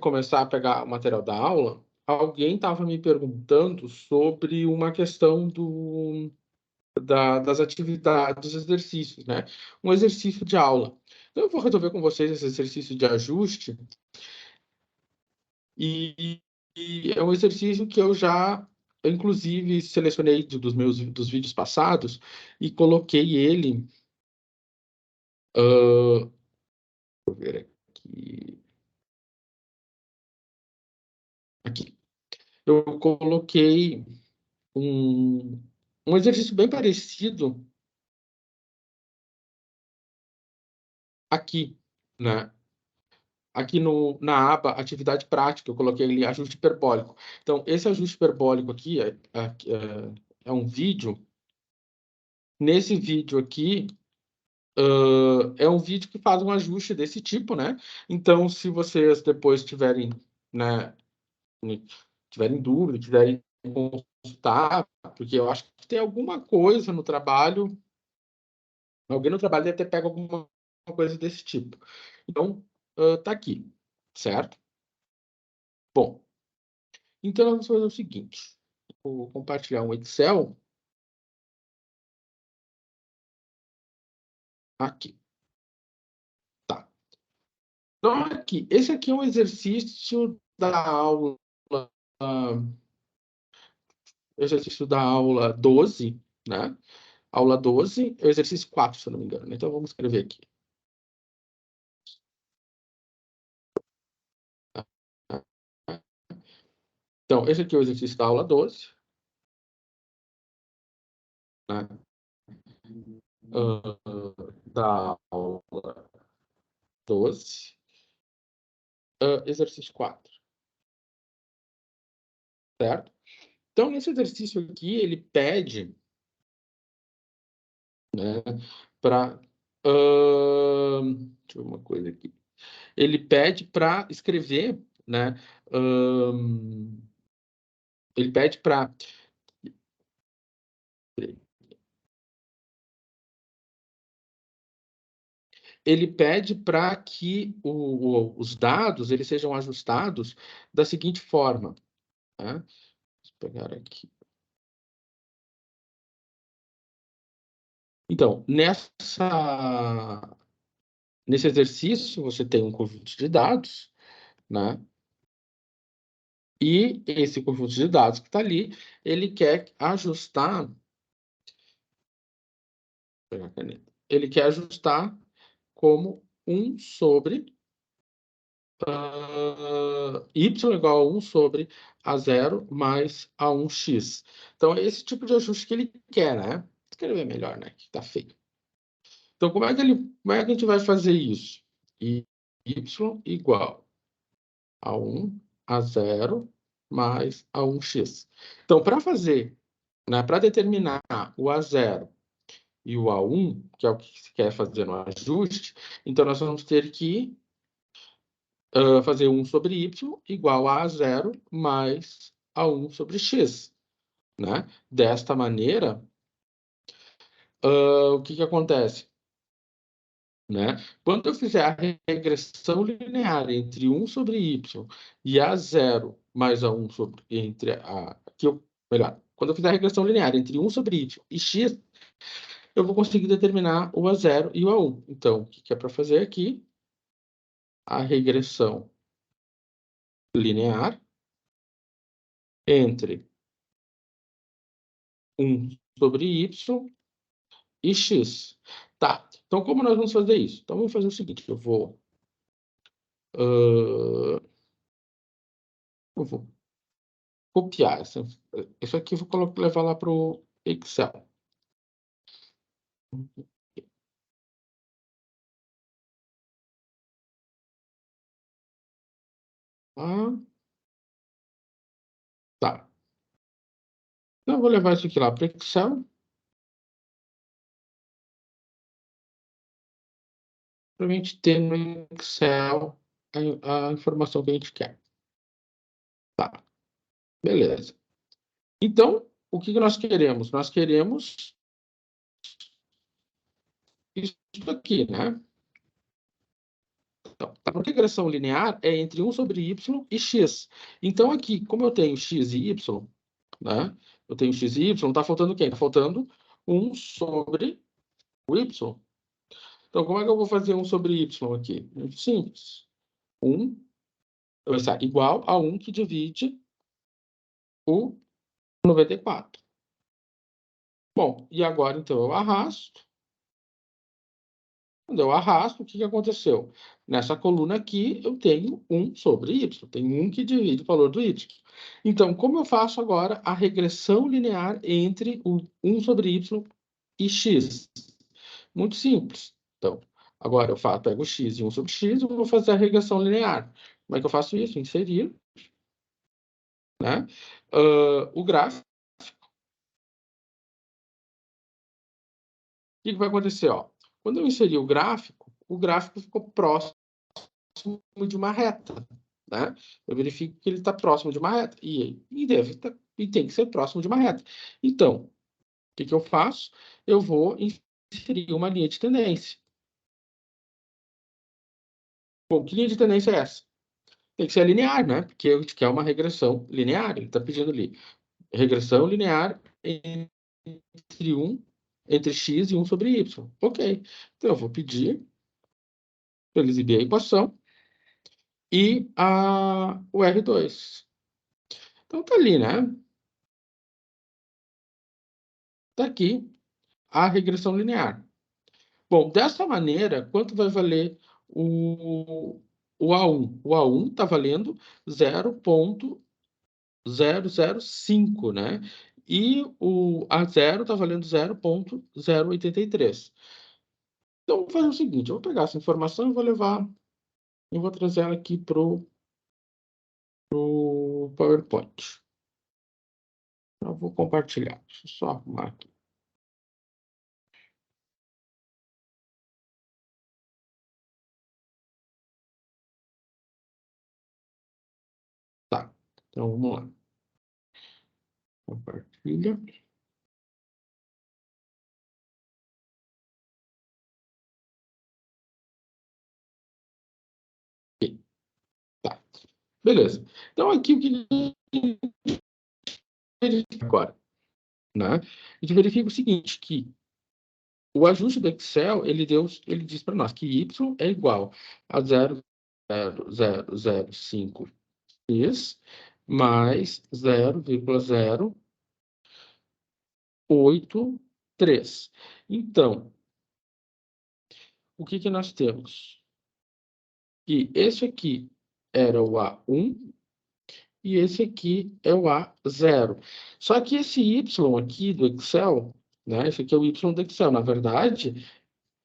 começar a pegar o material da aula, alguém estava me perguntando sobre uma questão das atividades, dos exercícios, né? Um exercício de aula. Então, eu vou resolver com vocês esse exercício de ajuste e é um exercício que eu já, inclusive, selecionei dos vídeos passados e coloquei ele. Vou ver aqui. Aqui. Eu coloquei um exercício bem parecido aqui, né? Aqui na aba Atividade Prática, eu coloquei ali ajuste hiperbólico. Então, esse ajuste hiperbólico aqui é um vídeo. Nesse vídeo aqui, é um vídeo que faz um ajuste desse tipo, né? Então, se vocês depois tiverem, né, tiverem dúvida, quiserem consultar, porque eu acho que tem alguma coisa no trabalho, alguém no trabalho deve ter pego alguma coisa desse tipo. Então, tá aqui, certo? Bom, então nós vamos fazer o seguinte. Vou compartilhar um Excel aqui. Tá. Então, aqui, esse aqui é um exercício da aula, exercício da aula 12, né? Aula 12, exercício 4, se eu não me engano. Então, vamos escrever aqui. Então, esse aqui é o exercício da aula 12, né? Da aula 12, exercício 4, certo? Então, nesse exercício aqui, ele pede, né, para... deixa eu ver uma coisa aqui. Ele pede para escrever, né? Ele pede para... Ele pede para que os dados eles sejam ajustados da seguinte forma, né? Vou pegar aqui. Então, nesse exercício, você tem um conjunto de dados, né? E esse conjunto de dados que está ali, ele quer ajustar. Vou pegar a caneta. Ele quer ajustar como 1 sobre y igual a 1 sobre A0 mais A1x. Então, é esse tipo de ajuste que ele quer, né? Vou escrever melhor, né? Que tá feio. Então, como é que a gente vai fazer isso? Y igual a 1, A0 mais A1x. Então, para fazer, né, para determinar o A0 e o A1, que é o que se quer fazer no ajuste, então nós vamos ter que fazer 1 sobre y igual a 0 mais a 1 sobre x, né? Desta maneira, o que acontece? Né? Quando eu fizer a regressão linear entre 1 sobre y e a0 mais a 1 sobre... melhor, quando eu fizer a regressão linear entre 1 sobre y e x, eu vou conseguir determinar o a0 e o a1. Então, o que é para fazer aqui? A regressão linear entre 1 sobre y e x. Tá, então como nós vamos fazer isso? Então vamos fazer o seguinte, eu vou copiar isso aqui, eu vou levar lá para o Excel. Tá. Então eu vou levar isso aqui lá para o Excel, para a gente ter no Excel a informação que a gente quer. Tá, beleza. Então, o que nós queremos? Nós queremos isso aqui, né? Então, A regressão linear é entre 1 sobre y e x. Então, aqui, como eu tenho x e y, né? Eu tenho x e y, está faltando quem? Está faltando 1 sobre o y. Então, como é que eu vou fazer 1 sobre y aqui? Muito simples. 1 vai ser igual a 1 que divide o 94. Bom, e agora, então, eu arrasto. Quando eu arrasto, o que aconteceu? Nessa coluna aqui, eu tenho 1 sobre y. Tem 1 que divide o valor do y. Então, como eu faço agora a regressão linear entre o 1 sobre y e x? Muito simples. Então, agora eu pego x e 1 sobre x e vou fazer a regressão linear. Como é que eu faço isso? Inserir, né? O gráfico. O que vai acontecer? Ó? Quando eu inserir o gráfico ficou próximo de uma reta, né? Eu verifico que ele está próximo de uma reta e tem que ser próximo de uma reta. Então, o que eu faço? Eu vou inserir uma linha de tendência. Bom, que linha de tendência é essa? Tem que ser linear, né? Porque a gente quer uma regressão linear. Ele está pedindo ali regressão linear entre x e 1 sobre y. Ok. Então, eu vou pedir para ele exibir a equação e o R2. Então, tá ali, né? Tá aqui a regressão linear. Bom, dessa maneira, quanto vai valer o A1? O A1 está valendo 0,005, né? E o A0 está valendo 0,083. Então, vou fazer o seguinte, eu vou pegar essa informação e vou levar, eu vou trazer ela aqui para o PowerPoint. Eu vou compartilhar. Deixa eu só arrumar aqui. Tá, então vamos lá. Compartilha. Aqui. Tá, beleza. Então, aqui o que a gente verifica agora, né? A gente verifica o seguinte, que o ajuste do Excel, ele diz para nós que y é igual a 0,0005x mais 0,083. Então, o que nós temos? Que esse aqui era o A1 e esse aqui é o A0. Só que esse y aqui do Excel, né? Esse aqui é o y do Excel. Na verdade,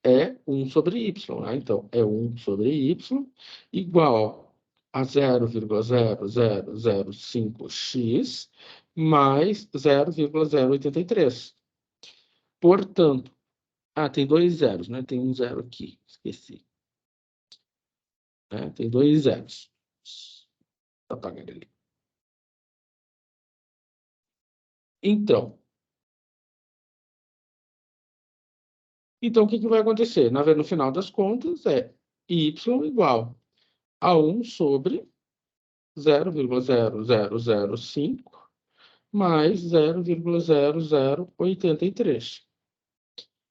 é 1 sobre y, né? Então, é 1 sobre y igual a 0,0005x mais 0,083. Portanto, tem dois zeros, né? Tem um zero aqui, esqueci. Né? Tem dois zeros. Vou apagar ele. Então, o que vai acontecer? No final das contas, é y igual a 1 sobre 0,0005 mais 0,0083,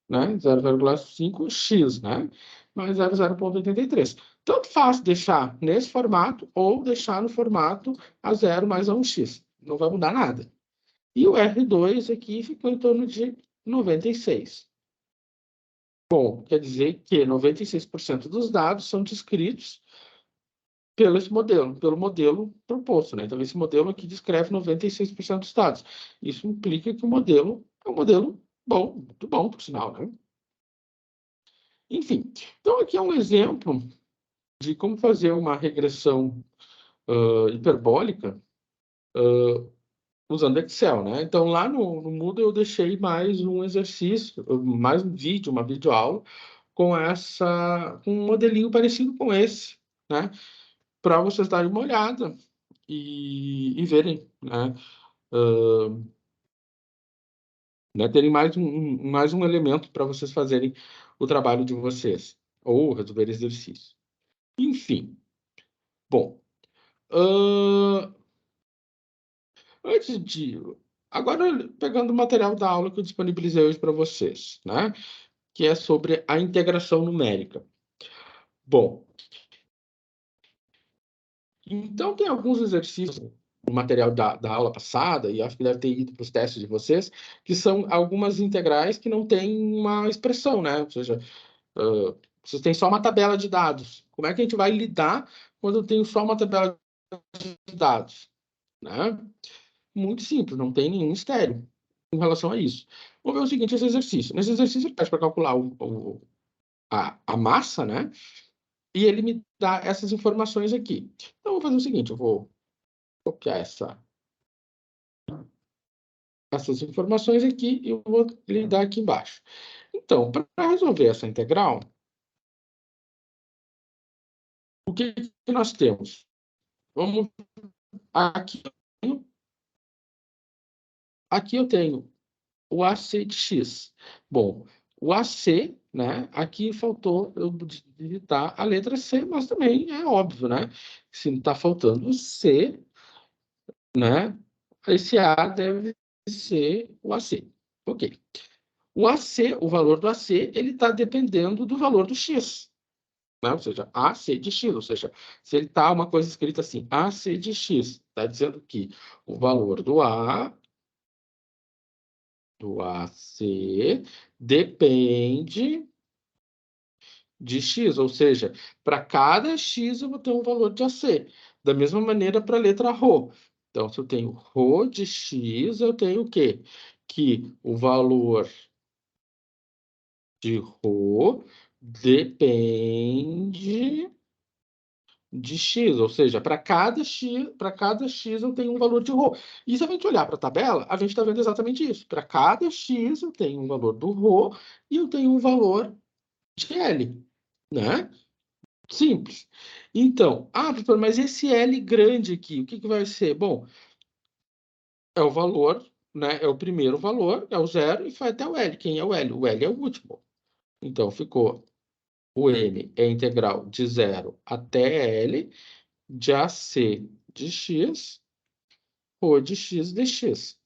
né? 0,5x, né? Mais 0,083. Tanto faz deixar nesse formato ou deixar no formato A0 mais A1x. Não vai mudar nada. E o R2 aqui ficou em torno de 96. Bom, quer dizer que 96% dos dados são descritos pelo modelo proposto, né? Então, esse modelo aqui descreve 96% dos dados. Isso implica que o modelo é um modelo bom, muito bom, por sinal, né? Enfim, então aqui é um exemplo de como fazer uma regressão hiperbólica usando Excel, né? Então, lá no Moodle eu deixei mais um exercício, mais um vídeo, uma videoaula, com um modelinho parecido com esse, né? Para vocês darem uma olhada e verem, né? Terem mais um elemento para vocês fazerem o trabalho de vocês, ou resolver exercício. Enfim. Bom, ah, antes de... Agora, pegando o material da aula que eu disponibilizei hoje para vocês, né? Que é sobre a integração numérica. Bom, então tem alguns exercícios no material da aula passada, e acho que deve ter ido para os testes de vocês, que são algumas integrais que não têm uma expressão, né? Ou seja, vocês têm só uma tabela de dados. Como é que a gente vai lidar quando eu tenho só uma tabela de dados, né? Muito simples, não tem nenhum mistério em relação a isso. Vamos ver o seguinte, esse exercício. Nesse exercício, ele pede para calcular a massa, né? E ele me dá essas informações aqui. Então, eu vou fazer o seguinte, eu vou copiar essas informações aqui e eu vou lhe dar aqui embaixo. Então, para resolver essa integral, o que que nós temos? Vamos aqui, aqui eu tenho o AC de x. Bom, o AC, né? Aqui faltou eu digitar a letra C, mas também é óbvio, né? Se não está faltando o C, né? Esse A deve ser o AC. Ok. O AC, o valor do AC, ele está dependendo do valor do x. Né? Ou seja, AC de x. Ou seja, se ele está uma coisa escrita assim, AC de x, está dizendo que o valor do AC depende de x, ou seja, para cada x eu vou ter um valor de AC. Da mesma maneira para a letra ρ. Então, se eu tenho ρ de x, eu tenho o quê? Que o valor de ρ depende de x, ou seja, para cada x eu tenho um valor de ρ. E se a gente olhar para a tabela, a gente está vendo exatamente isso. Para cada x eu tenho um valor do ρ e eu tenho um valor de L, né? Simples. Então, professor, mas esse L grande aqui, o que que vai ser? Bom, é o valor, né? É o primeiro valor, é o zero, e vai até o L. Quem é o L? O L é o último. Então, ficou o N é integral de zero até L, de AC de x, ou de x de x.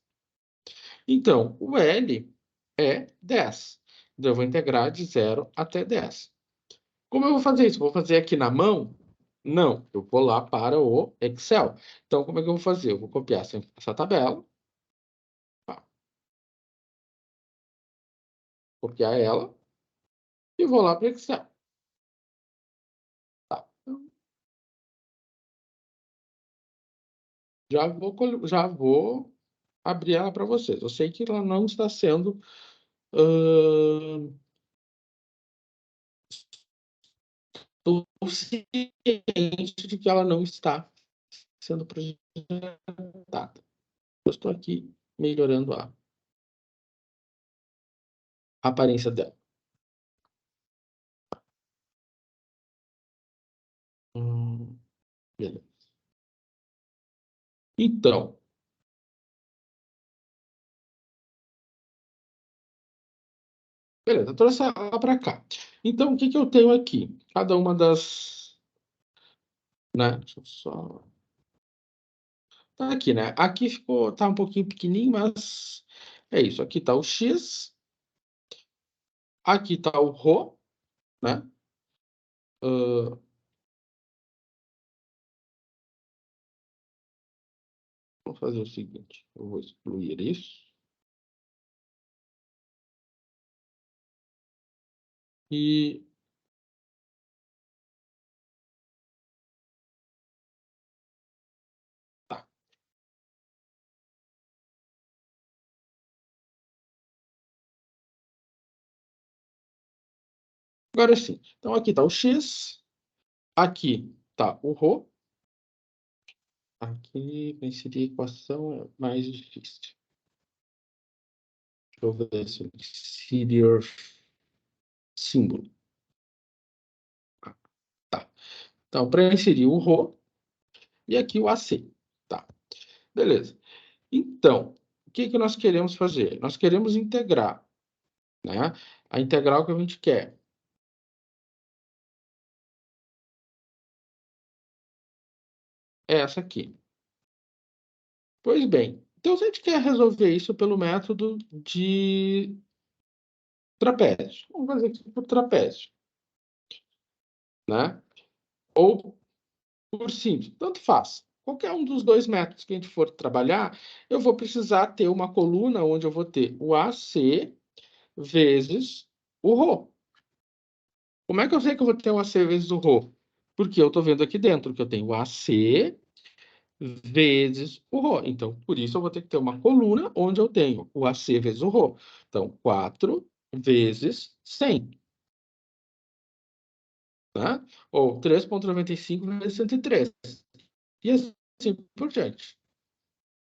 Então, o L é 10. Então, eu vou integrar de zero até 10. Como eu vou fazer isso? Vou fazer aqui na mão? Não, eu vou lá para o Excel. Então, como é que eu vou fazer? Eu vou copiar essa tabela, tá? Copiar ela e vou lá para o Excel. Tá? Então, já vou abrir ela para vocês. Eu sei que ela não está sendo estou ciente de que ela não está sendo projetada. Eu estou aqui melhorando a aparência dela. Beleza. Então, beleza, eu trouxe ela para cá. Então, o que que eu tenho aqui? Cada uma das... Né? Deixa eu só... Tá aqui, né? Aqui ficou, tá um pouquinho pequenininho, mas é isso. Aqui tá o X, aqui tá o Rho, né? Vou fazer o seguinte, eu vou excluir isso. E tá. Agora sim. Então aqui tá o X, aqui tá o Rho. Aqui para inserir a equação é mais difícil. Deixa eu ver se eu inserir símbolo. Tá. Então, para inserir o Rho e aqui o AC. Tá. Beleza. Então, o que que nós queremos fazer? Nós queremos integrar, né? A integral que a gente quer é essa aqui. Pois bem, então se a gente quer resolver isso pelo método de trapézio, vamos fazer aqui por trapézio, né? Ou por simples, tanto faz. Qualquer um dos dois métodos que a gente for trabalhar, eu vou precisar ter uma coluna onde eu vou ter o AC vezes o ρ. Como é que eu sei que eu vou ter o AC vezes o ρ? Porque eu estou vendo aqui dentro que eu tenho o AC vezes o ρ. Então, por isso eu vou ter que ter uma coluna onde eu tenho o AC vezes o ρ. Então, 4 vezes 100. Tá? Ou 3,95 vezes 103. E assim por diante.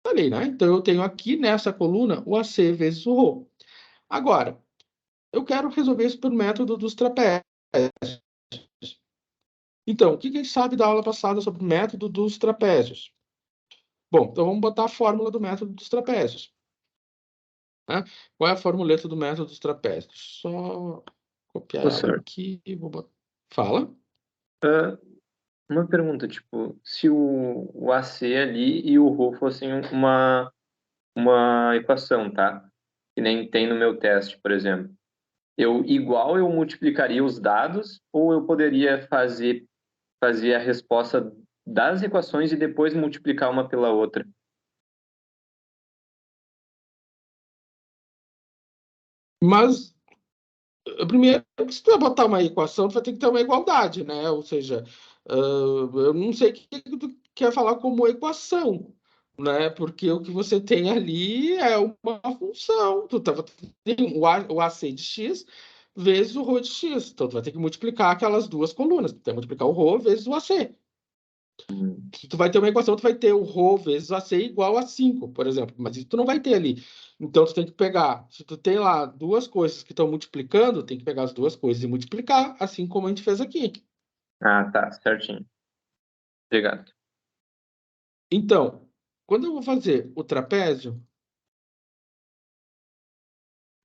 Tá ali, né? Então, eu tenho aqui nessa coluna o AC vezes o ρ. Agora, eu quero resolver isso por método dos trapézios. Então, o que a gente sabe da aula passada sobre o método dos trapézios? Bom, então vamos botar a fórmula do método dos trapézios. Né? Qual é a formuleta do método dos trapézios? Só copiar ela Professor, aqui e vou botar. Fala. uma pergunta, tipo, se o AC ali e o ρ fossem uma equação, tá? Que nem tem no meu teste, por exemplo. Eu multiplicaria os dados ou eu poderia fazer a resposta das equações e depois multiplicar uma pela outra? Mas, primeiro, se tu vai botar uma equação, tu vai ter que ter uma igualdade, né? Ou seja, eu não sei o que tu quer falar como equação, né? Porque o que você tem ali é uma função. Tem o AC de x vezes o ρ de x. Então, tu vai ter que multiplicar aquelas duas colunas. Tu vai multiplicar o ρ vezes o AC. Se tu vai ter uma equação, tu vai ter o ρ vezes o AC igual a 5, por exemplo. Mas isso tu não vai ter ali. Então, tu tem que pegar. Se tu tem lá duas coisas que estão multiplicando, tem que pegar as duas coisas e multiplicar, assim como a gente fez aqui. Ah, tá, certinho. Obrigado. Então, quando eu vou fazer o trapézio,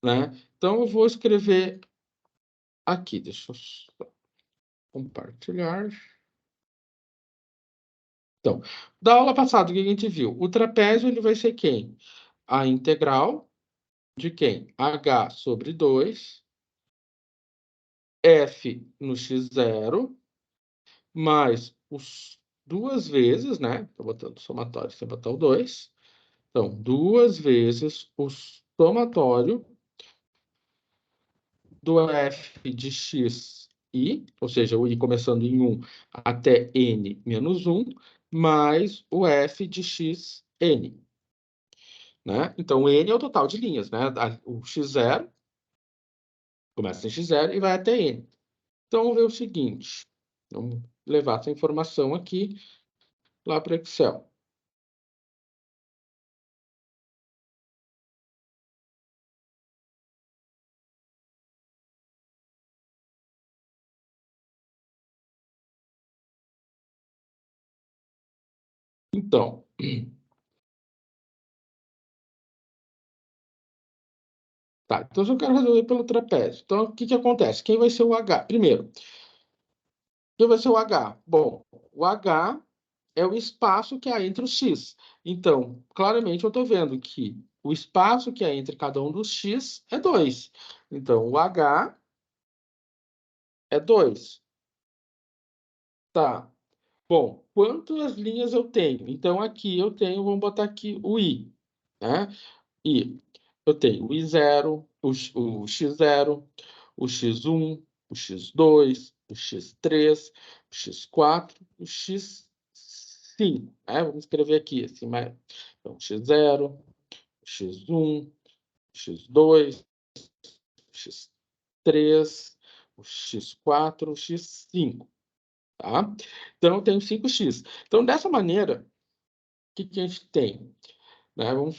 né? Então, eu vou escrever aqui. Deixa eu só compartilhar. Então, da aula passada, o que a gente viu? O trapézio ele vai ser quem? A integral de quem? H sobre 2 f no x0 mais os duas vezes, né? Estou botando somatório sem botar o 2. Então, duas vezes o somatório do f de x i, ou seja, o i começando em 1 até n menos 1, mais o f de x n. Né? Então, o n é o total de linhas, né? O x0 começa em x0 e vai até n. Então, vamos ver o seguinte. Vamos levar essa informação aqui lá para o Excel. Então, tá. Então, eu quero resolver pelo trapézio. Então, o que acontece? Quem vai ser o H? Primeiro, quem vai ser o H? Bom, o H é o espaço que há entre os x. Então, claramente, eu estou vendo que o espaço que há entre cada um dos x é 2. Então, o H é 2. Tá. Bom, quantas linhas eu tenho? Então, aqui eu tenho, vamos botar aqui o I, né? I. Eu tenho o I0, o X0, o X1, o X2, o X3, o X4, o X5. Né? Vamos escrever aqui, assim, mas... Então, X0, X1, X2, X3, o X4, o X5. Tá? Então, eu tenho 5x. Então, dessa maneira, o que a gente tem? Né? Vamos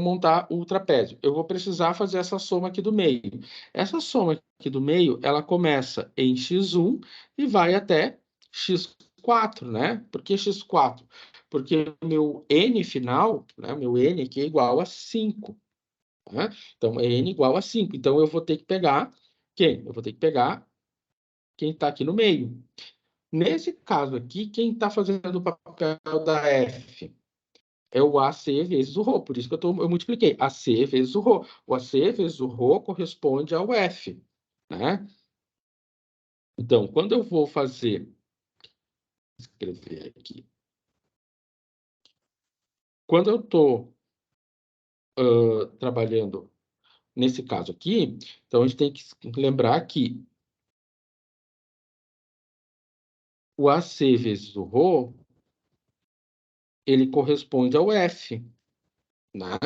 montar o trapézio. Eu vou precisar fazer essa soma aqui do meio. Essa soma aqui do meio, ela começa em x1 e vai até x4, né? Por que x4? Porque o meu n final, né? Meu n aqui é igual a 5. Né? Então, é n igual a 5. Então, eu vou ter que pegar quem? Eu vou ter que pegar quem está aqui no meio. Nesse caso aqui, quem está fazendo o papel da F? É o AC vezes o Rho, por isso que eu multipliquei. AC vezes o Rho. O AC vezes o Rho corresponde ao F, né? Então, quando eu vou fazer... escrever aqui. Quando eu estou trabalhando nesse caso aqui, então a gente tem que lembrar que o AC vezes o Rho, ele corresponde ao F, né?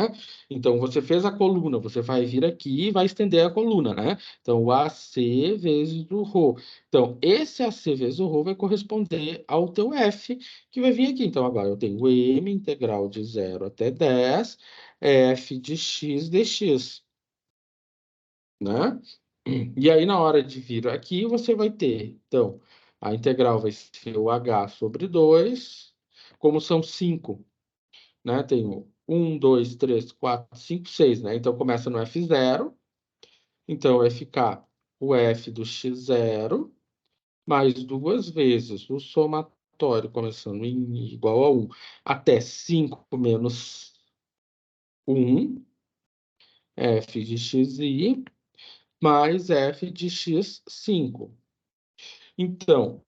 Então, você fez a coluna, você vai vir aqui e vai estender a coluna, né? Então, o AC vezes o Rho. Então, esse AC vezes o Rho vai corresponder ao teu F, que vai vir aqui. Então, agora eu tenho M integral de 0 até 10, F de x dx, né? E aí, na hora de vir aqui, você vai ter, então, a integral vai ser o h sobre 2, como são 5, né? Tenho 1, 2, 3, 4, 5, 6, né? Então, começa no F0, então vai ficar o F do x0, mais duas vezes o somatório, começando em igual a 1, até 5 menos 1, F de xi, mais F de x5. Então,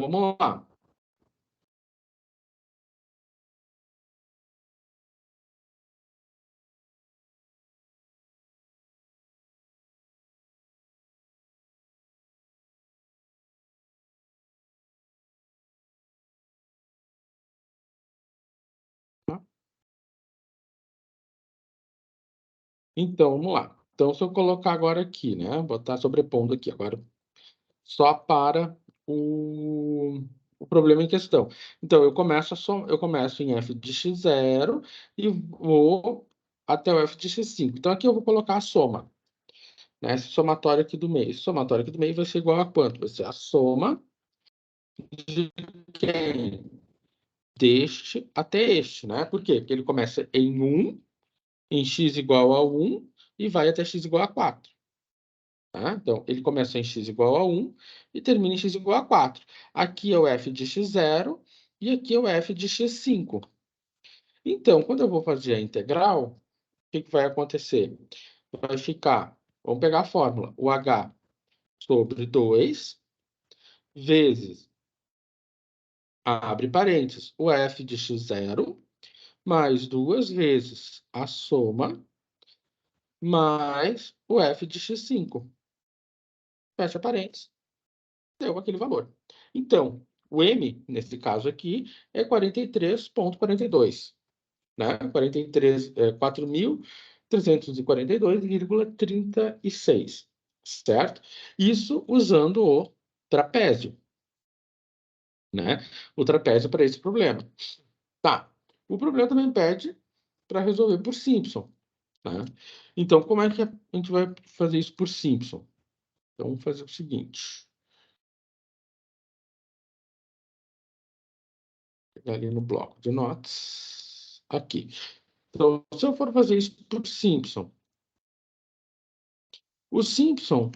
vamos lá. Então, vamos lá. Então, se eu colocar agora aqui, né? Botar sobrepondo aqui agora, só para o problema em questão. Então, eu começo em f de x0 e vou até o f de x5. Então, aqui eu vou colocar a soma, né? Esse somatório aqui do meio. Esse somatório aqui do meio vai ser igual a quanto? Vai ser a soma de quem? Deste até este, né? Por quê? Porque ele começa em 1, em x igual a 1 e vai até x igual a 4. Tá? Então, ele começa em x igual a 1 e termina em x igual a 4. Aqui é o f de x0 e aqui é o f de x5. Então, quando eu vou fazer a integral, o que vai acontecer? Vai ficar, vamos pegar a fórmula, o h sobre 2 vezes, abre parênteses, o f de x0 mais duas vezes a soma mais o f de x5. Fecha parênteses. Deu aquele valor. Então, o M, nesse caso aqui, é 43,42, né? 4.342,36, certo? Isso usando o trapézio, né? O trapézio para esse problema. Tá. O problema também pede para resolver por Simpson, né? Então, como é que a gente vai fazer isso por Simpson? Então, vamos fazer o seguinte. Ali no bloco de notas, aqui. Então, se eu for fazer isso por Simpson, o Simpson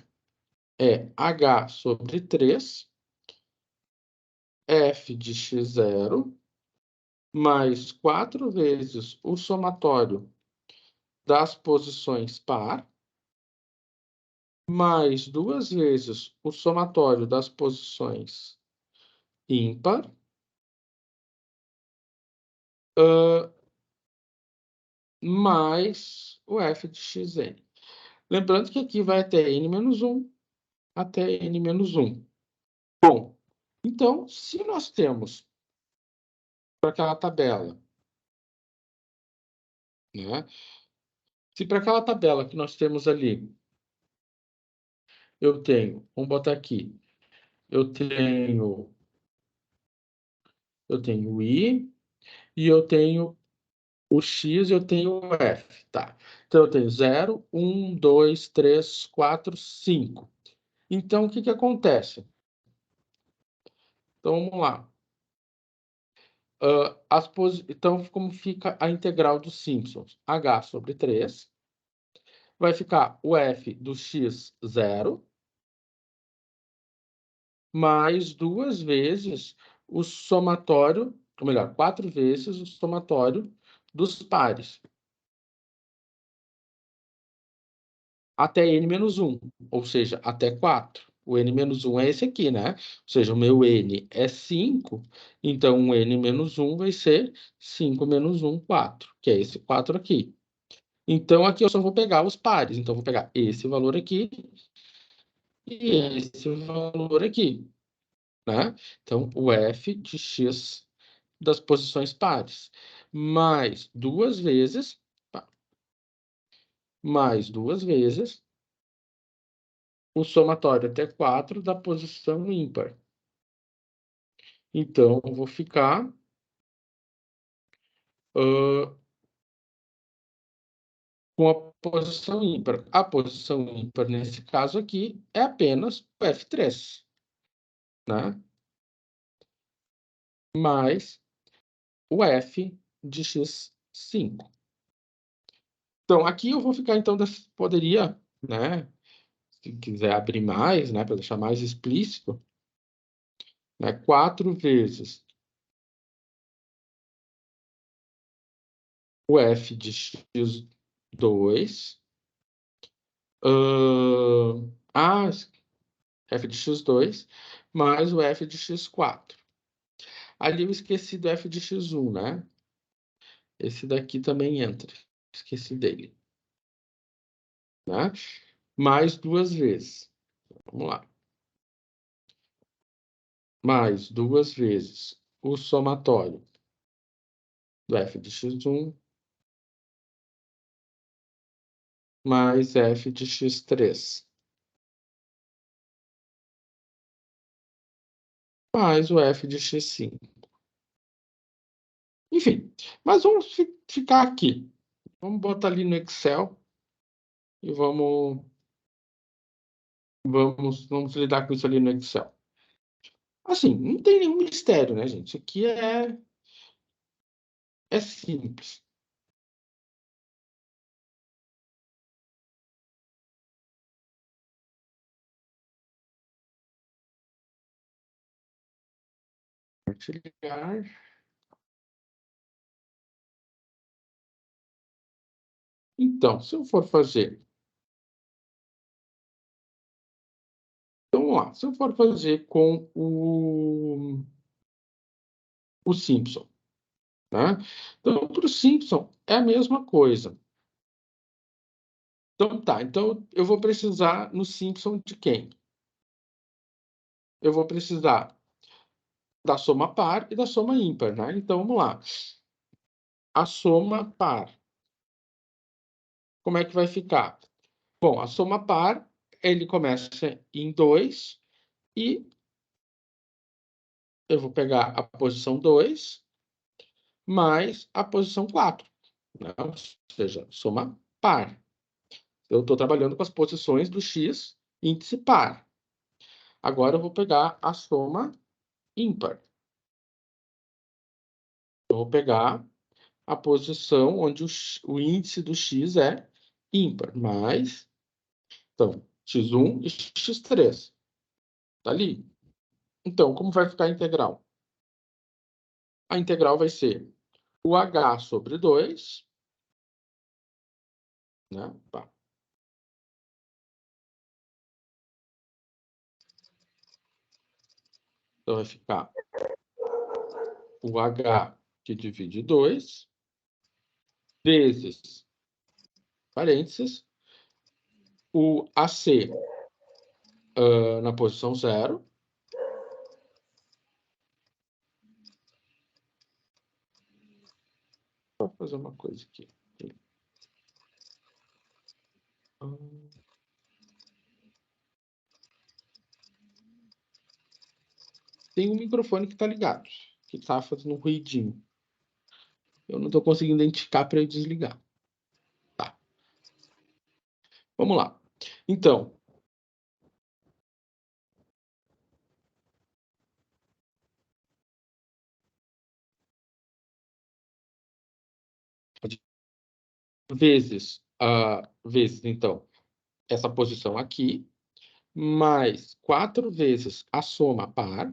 é h sobre 3, f de x0, mais 4 vezes o somatório das posições par, mais 2 vezes o somatório das posições ímpar, mais o f de xn. Lembrando que aqui vai até n-1 até n-1. Bom, então, se nós temos para aquela tabela, né? Se para aquela tabela que nós temos ali, eu tenho, vamos botar aqui, eu tenho o i e eu tenho o x e eu tenho o f, tá? Então eu tenho 0, 1, 2, 3, 4, 5. Então o que que acontece? Então vamos lá. Então, como fica a integral dos Simpsons? H sobre 3. Vai ficar o f do x 0 mais 2 vezes o somatório, ou melhor, 4 vezes o somatório dos pares. Até n-1, ou seja, até 4. O n-1 é esse aqui, né? Ou seja, o meu n é 5, então o n-1 vai ser 5 menos 1, 4, que é esse 4 aqui. Então, aqui eu só vou pegar os pares. Então, eu vou pegar esse valor aqui e esse valor aqui, né? Então, o f de x das posições pares, mais 2 vezes, mais 2 vezes o somatório até 4 da posição ímpar. Então, eu vou ficar com a posição ímpar. A posição ímpar, nesse caso aqui, é apenas o F3, né? Mais o F de x5. Então, aqui eu vou ficar, então, poderia, né? Se quiser abrir mais, né? Para deixar mais explícito, né? 4 vezes o F de x2. F de x2 mais o F de x4. Ali eu esqueci do F de x1, né? Esse daqui também entra. Esqueci dele, né? Mais 2 vezes. Vamos lá. Mais 2 vezes o somatório do F de x1 mais F de x3 mais o F de x5. Enfim, mas vamos ficar aqui. Vamos botar ali no Excel e vamos lidar com isso ali no Excel. Assim, não tem nenhum mistério, né, gente? Isso aqui é simples. Compartilhar. Então, se eu for fazer. Então, vamos lá. Se eu for fazer com o Simpson, né? Então, para o Simpson é a mesma coisa. Então, tá. Então, eu vou precisar no Simpson de quem? Eu vou precisar da soma par e da soma ímpar, né? Então, vamos lá. A soma par. Como é que vai ficar? Bom, a soma par, ele começa em 2 e eu vou pegar a posição 2 mais a posição 4, né? Ou seja, soma par. Eu estou trabalhando com as posições do x índice par. Agora eu vou pegar a soma ímpar. Eu vou pegar a posição onde o índice do x é ímpar, mais, então, x1 e x3. Tá ali? Então, como vai ficar a integral? A integral vai ser o h sobre 2, né? Tá. Então, vai ficar o h que divide 2, vezes, parênteses, o AC na posição 0. Vou fazer uma coisa aqui. Tem um microfone que está ligado, que está fazendo um ruidinho. Eu não estou conseguindo identificar para eu desligar. Tá. Vamos lá. Então, vezes, então, essa posição aqui, mais 4 vezes a soma par,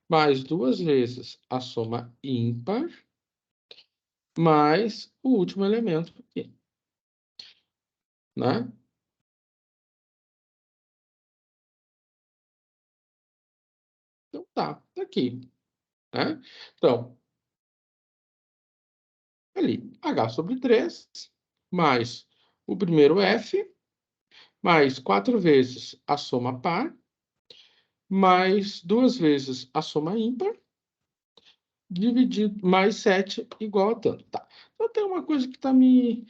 mais 2 vezes a soma ímpar, mais o último elemento aqui, né? Então, tá aqui, né? Então, ali, H sobre 3, mais o primeiro F, mais 4 vezes a soma par, mais 2 vezes a soma ímpar, dividido mais 7 igual a tanto. Tá. Então tem uma coisa que está me...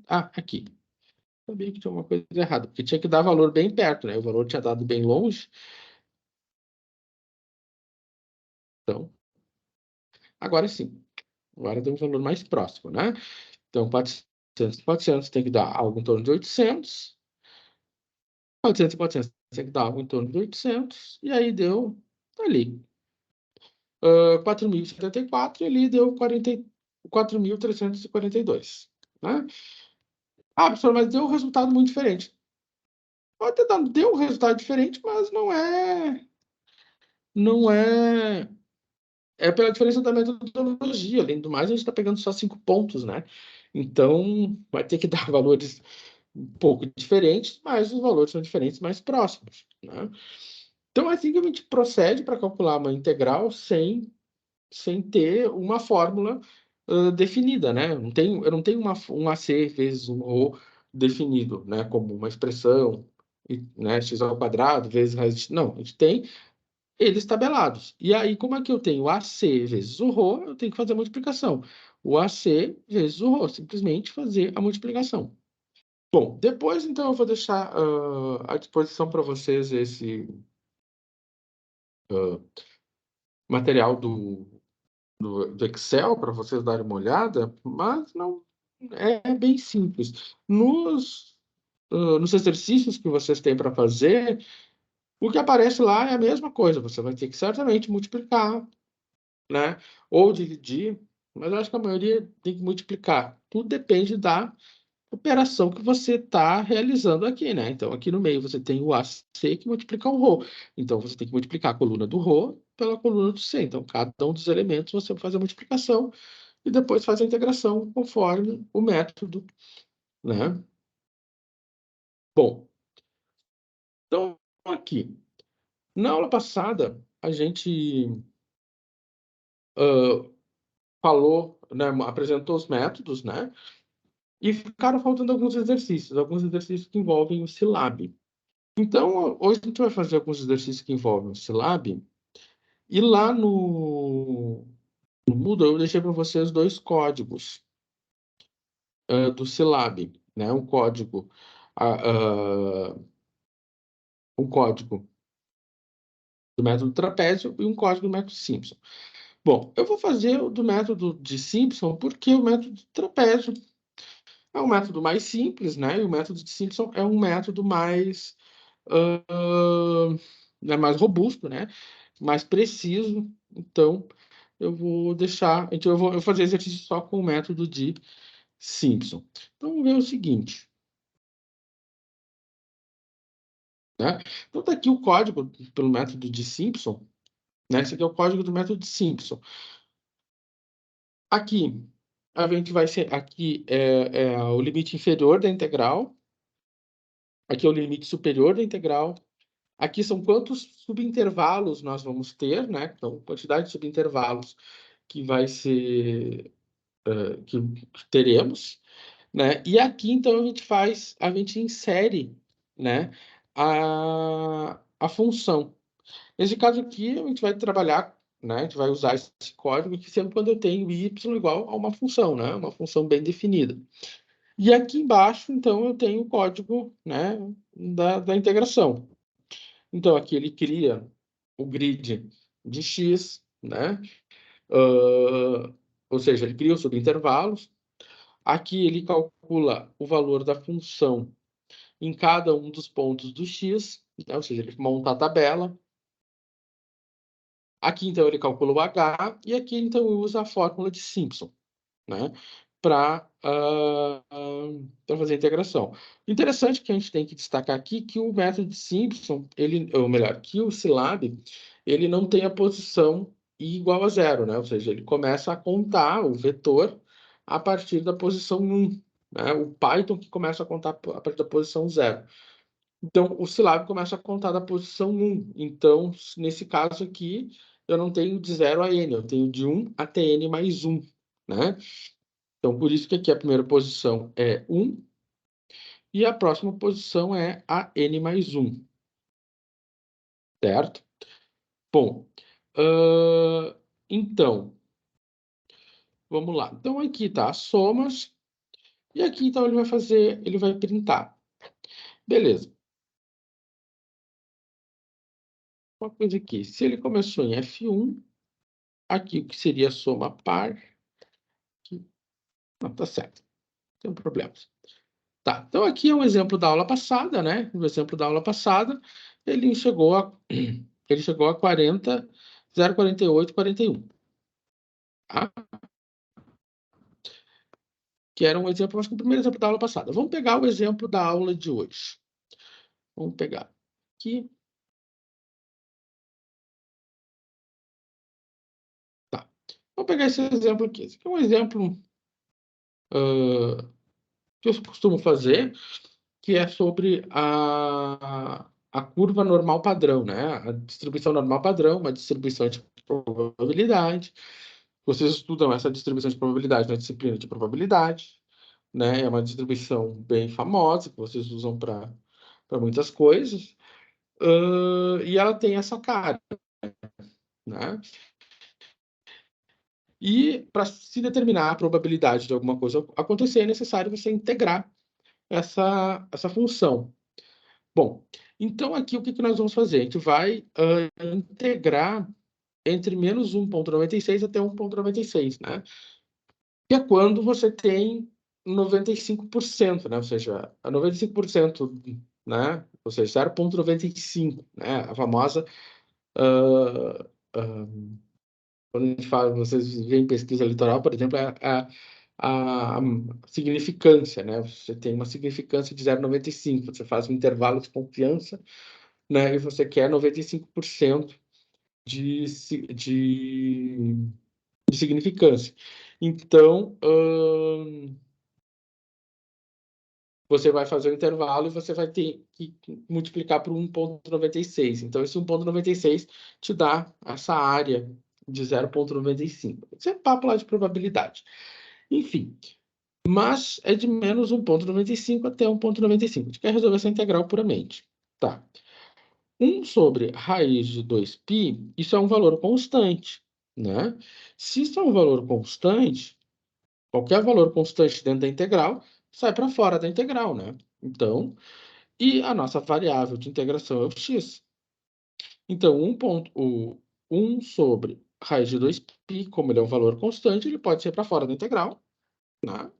Ah, aqui. Sabia que tinha uma coisa errada, porque tinha que dar valor bem perto, né? O valor tinha dado bem longe. Então, agora sim. Agora deu um valor mais próximo, né? Então, 400 tem que dar algo em torno de 800. 400 tem que dar algo em torno de 800. E aí deu ali. 4.074 e ali deu 4.342, né? Ah, professor, mas deu um resultado muito diferente. Pode ter dado, deu um resultado diferente, mas não é pela diferença da metodologia. Além do mais, a gente está pegando só 5 pontos, né? Então, vai ter que dar valores um pouco diferentes, mas os valores são diferentes, mais próximos, né? Então, é assim que a gente procede para calcular uma integral sem ter uma fórmula definida, né? Eu não tenho um AC vezes um ρ definido, né? Como uma expressão, né? X ao quadrado vezes raiz de... Não, a gente tem eles tabelados. E aí, como é que eu tenho AC vezes o ρ, eu tenho que fazer a multiplicação. O AC vezes o ρ, simplesmente fazer a multiplicação. Bom, depois, então, eu vou deixar à disposição para vocês esse material do Excel para vocês darem uma olhada, mas não é bem simples. Nos exercícios que vocês têm para fazer, o que aparece lá é a mesma coisa. Você vai ter que certamente multiplicar, né? Ou dividir, mas eu acho que a maioria tem que multiplicar. Tudo depende da operação que você está realizando aqui, né? Então, aqui no meio você tem o AC que multiplica o ρ. Então, você tem que multiplicar a coluna do ρ pela coluna do C. Então, cada um dos elementos você faz a multiplicação e depois faz a integração conforme o método, né? Bom, então, aqui. Na aula passada, a gente falou, né, apresentou os métodos, né? E ficaram faltando alguns exercícios que envolvem o Silab. Então, hoje a gente vai fazer alguns exercícios que envolvem o Silab. E lá no Moodle eu deixei para vocês 2 códigos do Silab, né? Um código do método trapézio e um código do método Simpson. Bom, eu vou fazer o do método de Simpson porque o método de trapézio é um método mais simples, né? E o método de Simpson é um método mais robusto, né? Mais preciso. Então, eu vou deixar. Então, eu vou fazer exercício só com o método de Simpson. Então, vamos ver o seguinte, né? Então, tá aqui o código pelo método de Simpson, né? Esse aqui é o código do método de Simpson. Aqui, a gente vai ser. Aqui é o limite inferior da integral. Aqui é o limite superior da integral. Aqui são quantos subintervalos nós vamos ter, né? Então, quantidade de subintervalos que vai ser que teremos, né? E aqui então a gente insere, né? A função. Nesse caso aqui a gente vai trabalhar, né? A gente vai usar esse código que sempre quando eu tenho y igual a uma função, né? Uma função bem definida. E aqui embaixo então eu tenho o código, né? Da integração. Então, aqui ele cria o grid de x, né? Ou seja, ele cria os subintervalos. Aqui ele calcula o valor da função em cada um dos pontos do x, né? Ou seja, ele monta a tabela. Aqui, então, ele calcula o h, e aqui, então, usa a fórmula de Simpson, né? Para para fazer a integração. Interessante que a gente tem que destacar aqui que o método de Simpson, ou melhor, que o Scilab, ele não tem a posição i igual a zero, né? Ou seja, ele começa a contar o vetor a partir da posição 1, né? O Python que começa a contar a partir da posição 0. Então, o Scilab começa a contar da posição 1. Então, nesse caso aqui, eu não tenho de 0 a n, eu tenho de 1 até n mais 1, né? Então, por isso que aqui a primeira posição é 1 e a próxima posição é a n mais 1, certo? Bom, então, vamos lá. Então, aqui está as somas e aqui, então, ele vai printar. Beleza. Uma coisa aqui, se ele começou em F1, aqui o que seria a soma par, aqui, não, tá certo, não tem problemas. Tá, então aqui é um exemplo da aula passada, né? No exemplo da aula passada, ele chegou a, ele chegou a 40, 0,48, 41. Tá? Que era um exemplo, acho que o primeiro exemplo da aula passada. Vamos pegar o exemplo da aula de hoje. Vamos pegar aqui. Tá. Vamos pegar esse exemplo aqui. Esse aqui é um exemplo que eu costumo fazer, que é sobre a curva normal padrão, né? A distribuição normal padrão, uma distribuição de probabilidade. Vocês estudam essa distribuição de probabilidade na disciplina de probabilidade, né? É uma distribuição bem famosa que vocês usam para muitas coisas. E ela tem essa cara, né? E para se determinar a probabilidade de alguma coisa acontecer, é necessário você integrar essa função. Bom, então aqui o que nós vamos fazer? A gente vai integrar entre menos 1,96 até 1,96, né? Que é quando você tem 95%, né? Ou seja, a 95%, né? Ou seja, 0,95, né? A famosa quando a gente fala, vocês veem pesquisa litoral, por exemplo, é a significância, né? Você tem uma significância de 0,95, você faz um intervalo de confiança, né? E você quer 95% de, de significância. Então, você vai fazer o intervalo e você vai ter que multiplicar por 1,96. Então, esse 1,96 te dá essa área de 0,95. Isso é papo lá de probabilidade. Enfim, mas é de menos 1,95 até 1,95. A gente quer resolver essa integral puramente. Tá. 1 sobre raiz de 2π, isso é um valor constante, né? Se isso é um valor constante, qualquer valor constante dentro da integral sai para fora da integral, né? Então, e a nossa variável de integração é o x. Então, 1 sobre raiz de 2π, como ele é um valor constante, ele pode ser para fora da integral, né?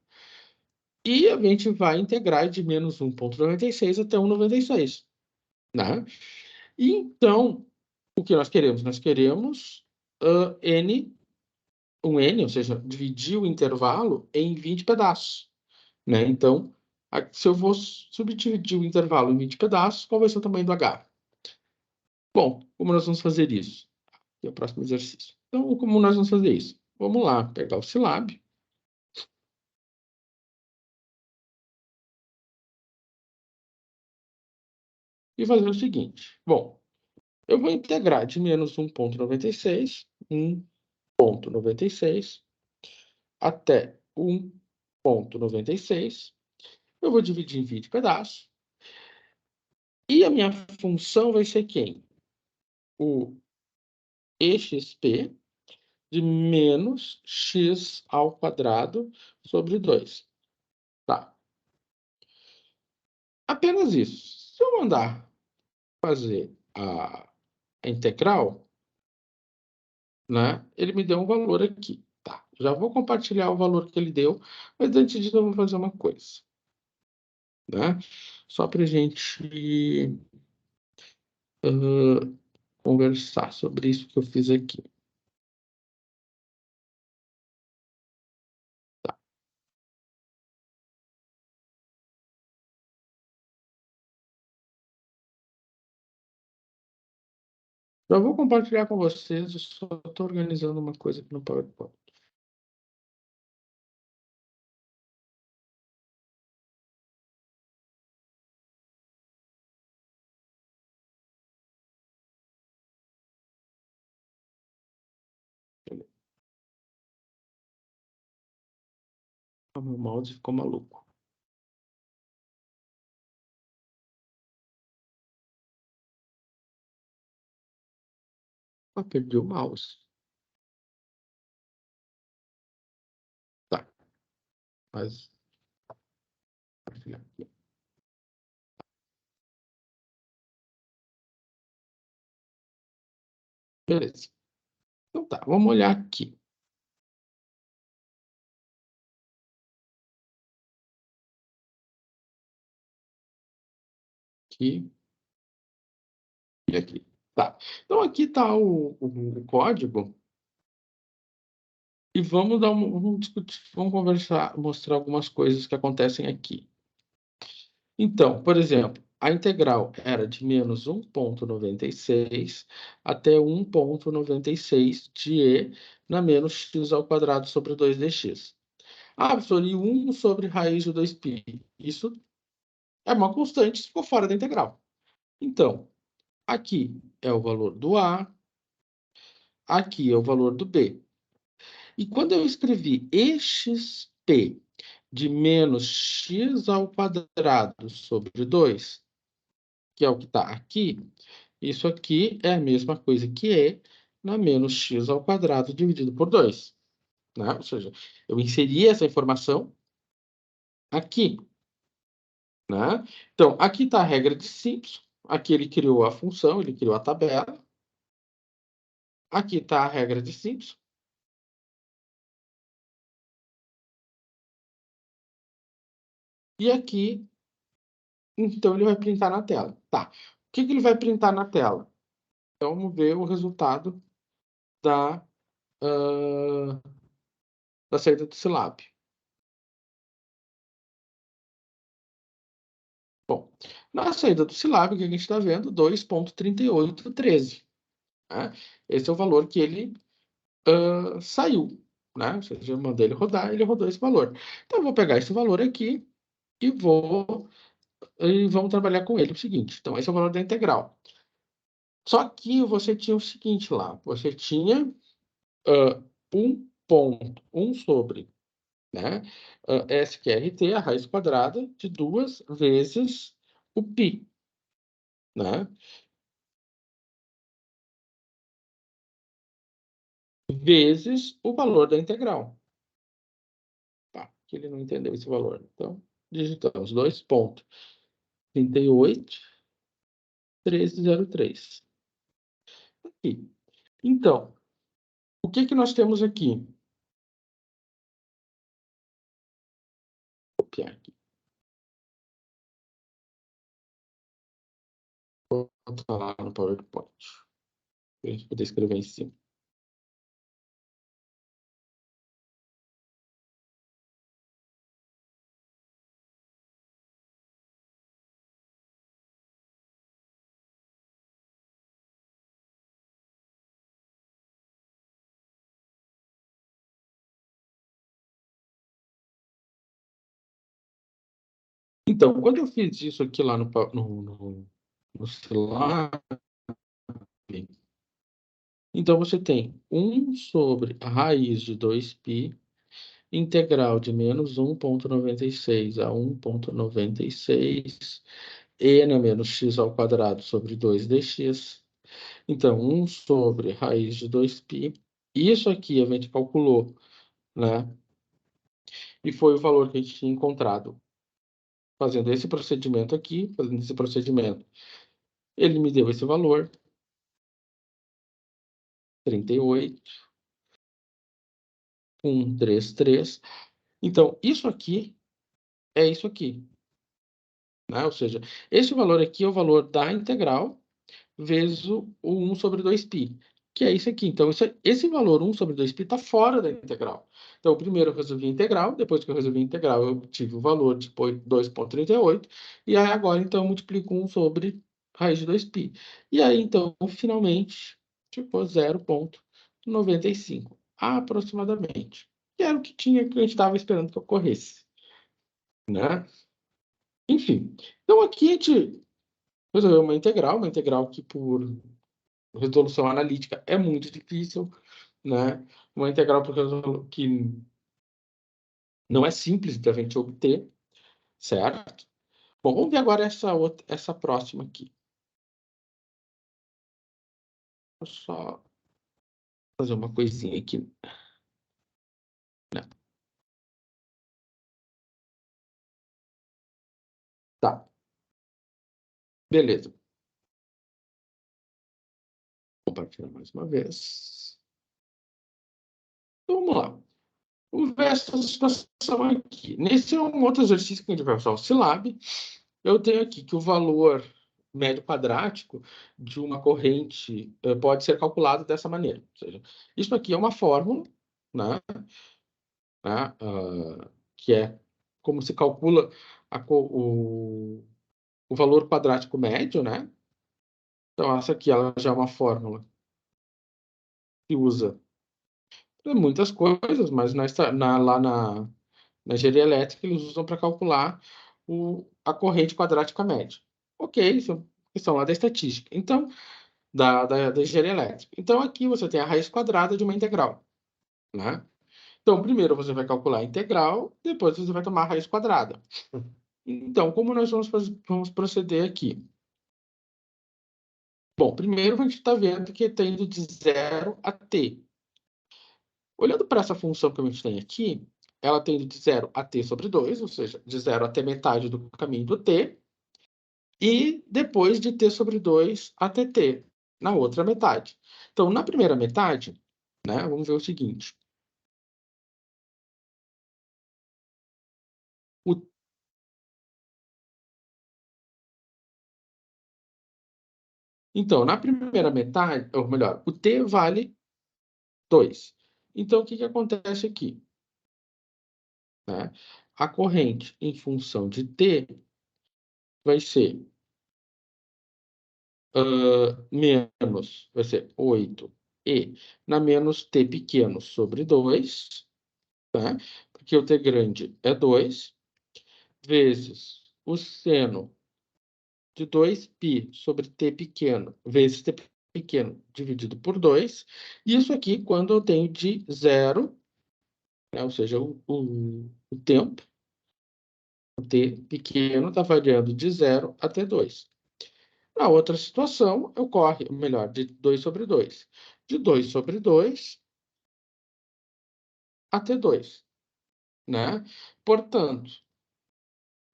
E a gente vai integrar de menos 1,96 até 1,96, né? E então, o que nós queremos? Nós queremos um n, ou seja, dividir o intervalo em 20 pedaços, né? Então, se eu vou subdividir o intervalo em 20 pedaços, qual vai ser o tamanho do h? Bom, como nós vamos fazer isso? É o próximo exercício. Então, como nós vamos fazer isso? Vamos lá, pegar o Scilab. E fazer o seguinte. Bom, eu vou integrar de menos 1,96 até 1,96. Eu vou dividir em 20 pedaços. E a minha função vai ser quem? O exp de menos x ao quadrado sobre 2. Tá. Apenas isso. Se eu mandar fazer a integral, né, ele me deu um valor aqui. Tá. Já vou compartilhar o valor que ele deu, mas antes disso eu vou fazer uma coisa, né? Só para a gente conversar sobre isso que eu fiz aqui. Eu vou compartilhar com vocês, eu só estou organizando uma coisa aqui no PowerPoint. O meu mouse ficou maluco. Ah, perdi o mouse. Tá, mas... compartilhar aqui. Beleza. Então tá, vamos olhar aqui. Aqui e aqui. Tá. Então aqui está o código. E vamos dar vamos discutir, vamos conversar, mostrar algumas coisas que acontecem aqui. Então, por exemplo, a integral era de menos 1,96 até 1,96 de e na menos x ao quadrado sobre 2dx. Ah, professor, e 1 sobre raiz de 2π. Isso é uma constante, isso ficou fora da integral. Então, aqui é o valor do a, aqui é o valor do b. E quando eu escrevi exp de menos x ao quadrado sobre 2, que é o que está aqui, isso aqui é a mesma coisa que e na menos x ao quadrado dividido por 2. Né? Ou seja, eu inseri essa informação aqui. Né? Então, aqui está a regra de Simpson. Aqui ele criou a função, ele criou a tabela. Aqui está a regra de Simpson. E aqui, então, ele vai printar na tela. Tá. O que ele vai printar na tela? Então, vamos ver o resultado da, da saída do Silab. Bom, na saída do Silab, o que a gente está vendo? 2,3813. Né? Esse é o valor que ele saiu. Né? Ou seja, eu mandei ele rodar, ele rodou esse valor. Então, eu vou pegar esse valor aqui e vamos trabalhar com ele o seguinte. Então, esse é o valor da integral. Só que você tinha o seguinte lá. Você tinha 1 sobre, né? S que é RT, a raiz quadrada de 2 vezes o π. Né? Vezes o valor da integral. Tá, que ele não entendeu esse valor. Então, digitamos 2,381303. Aqui. Então, o que que nós temos aqui? Vou copiar aqui. Vou botar lá no PowerPoint. Para a gente poder escrever em cima. Então, quando eu fiz isso aqui lá no Silab, então você tem 1 sobre a raiz de 2π, integral de menos 1,96 a 1,96, e na menos x ao quadrado sobre 2dx. Então, 1 sobre raiz de 2π. Isso aqui a gente calculou, né? E foi o valor que a gente tinha encontrado fazendo esse procedimento aqui, fazendo esse procedimento. Ele me deu esse valor, 38,133. Então, isso aqui é isso aqui. Né? Ou seja, esse valor aqui é o valor da integral vezes o 1 sobre 2π, que é isso aqui. Então, esse valor 1 sobre 2π está fora da integral. Então, primeiro eu resolvi a integral, depois que eu resolvi a integral, eu tive o valor de 2,38, e aí agora, então, eu multiplico 1 sobre raiz de 2π. E aí, então, finalmente, ficou 0,95, aproximadamente. Que era o que tinha, que a gente estava esperando que ocorresse, né? Enfim, então aqui a gente resolveu uma integral que por resolução analítica é muito difícil, né? Uma integral que não é simples da gente obter, certo? Bom, vamos ver agora essa próxima aqui. Vou só fazer uma coisinha aqui, né? Tá, beleza. Vou compartilhar mais uma vez. Então, vamos lá. Vamos ver essa situação aqui. Nesse é um outro exercício que a gente vai usar o Scilab. Eu tenho aqui que o valor médio quadrático de uma corrente pode ser calculado dessa maneira. Ou seja, isso aqui é uma fórmula, né? Que é como se calcula o valor quadrático médio, né? Então, essa aqui ela já é uma fórmula que usa para muitas coisas, mas lá na engenharia elétrica eles usam para calcular a corrente quadrática média. Ok, isso é questão lá da estatística. Então, da engenharia elétrica. Então, aqui você tem a raiz quadrada de uma integral, né? Então, primeiro você vai calcular a integral, depois você vai tomar a raiz quadrada. Então, como nós vamos proceder aqui? Bom, primeiro a gente está vendo que está indo de 0 a t. Olhando para essa função que a gente tem aqui, ela tem de 0 a t sobre 2, ou seja, de 0 até metade do caminho do t, e depois de t sobre 2 até t, na outra metade. Então, na primeira metade, né, vamos ver o seguinte. Então, na primeira metade, ou melhor, o t vale 2. Então, o que que acontece aqui? Né? A corrente em função de t vai ser vai ser 8e na menos t pequeno sobre 2, né? Porque o t grande é 2, vezes o seno de 2π sobre t pequeno, vezes t pequeno dividido por 2. Isso aqui quando eu tenho de 0, né? Ou seja, o tempo, o t pequeno está variando de 0 até 2. Na outra situação, ocorre, melhor, de 2 sobre 2. De 2 sobre 2 até 2, né? Portanto,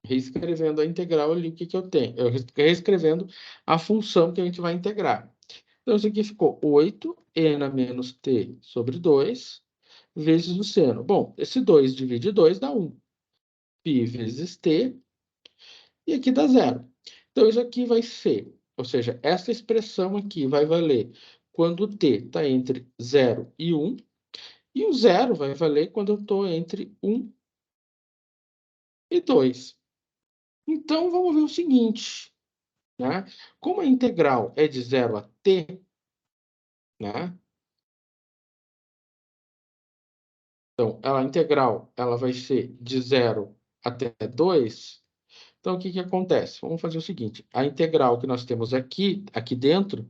reescrevendo a integral ali, o que que eu tenho? Eu reescrevendo a função que a gente vai integrar. Então, isso aqui ficou 8e na menos t sobre 2, vezes o seno. Bom, esse 2 divide 2 dá 1. Π vezes t, e aqui dá 0. Então, isso aqui vai ser, ou seja, essa expressão aqui vai valer quando o t está entre 0 e 1, e o 0 vai valer quando eu estou entre 1 e 2. Então, vamos ver o seguinte, né? Como a integral é de 0 a t, né? Então, a integral ela vai ser de 0 até 2. Então, o que que acontece? Vamos fazer o seguinte, a integral que nós temos aqui dentro,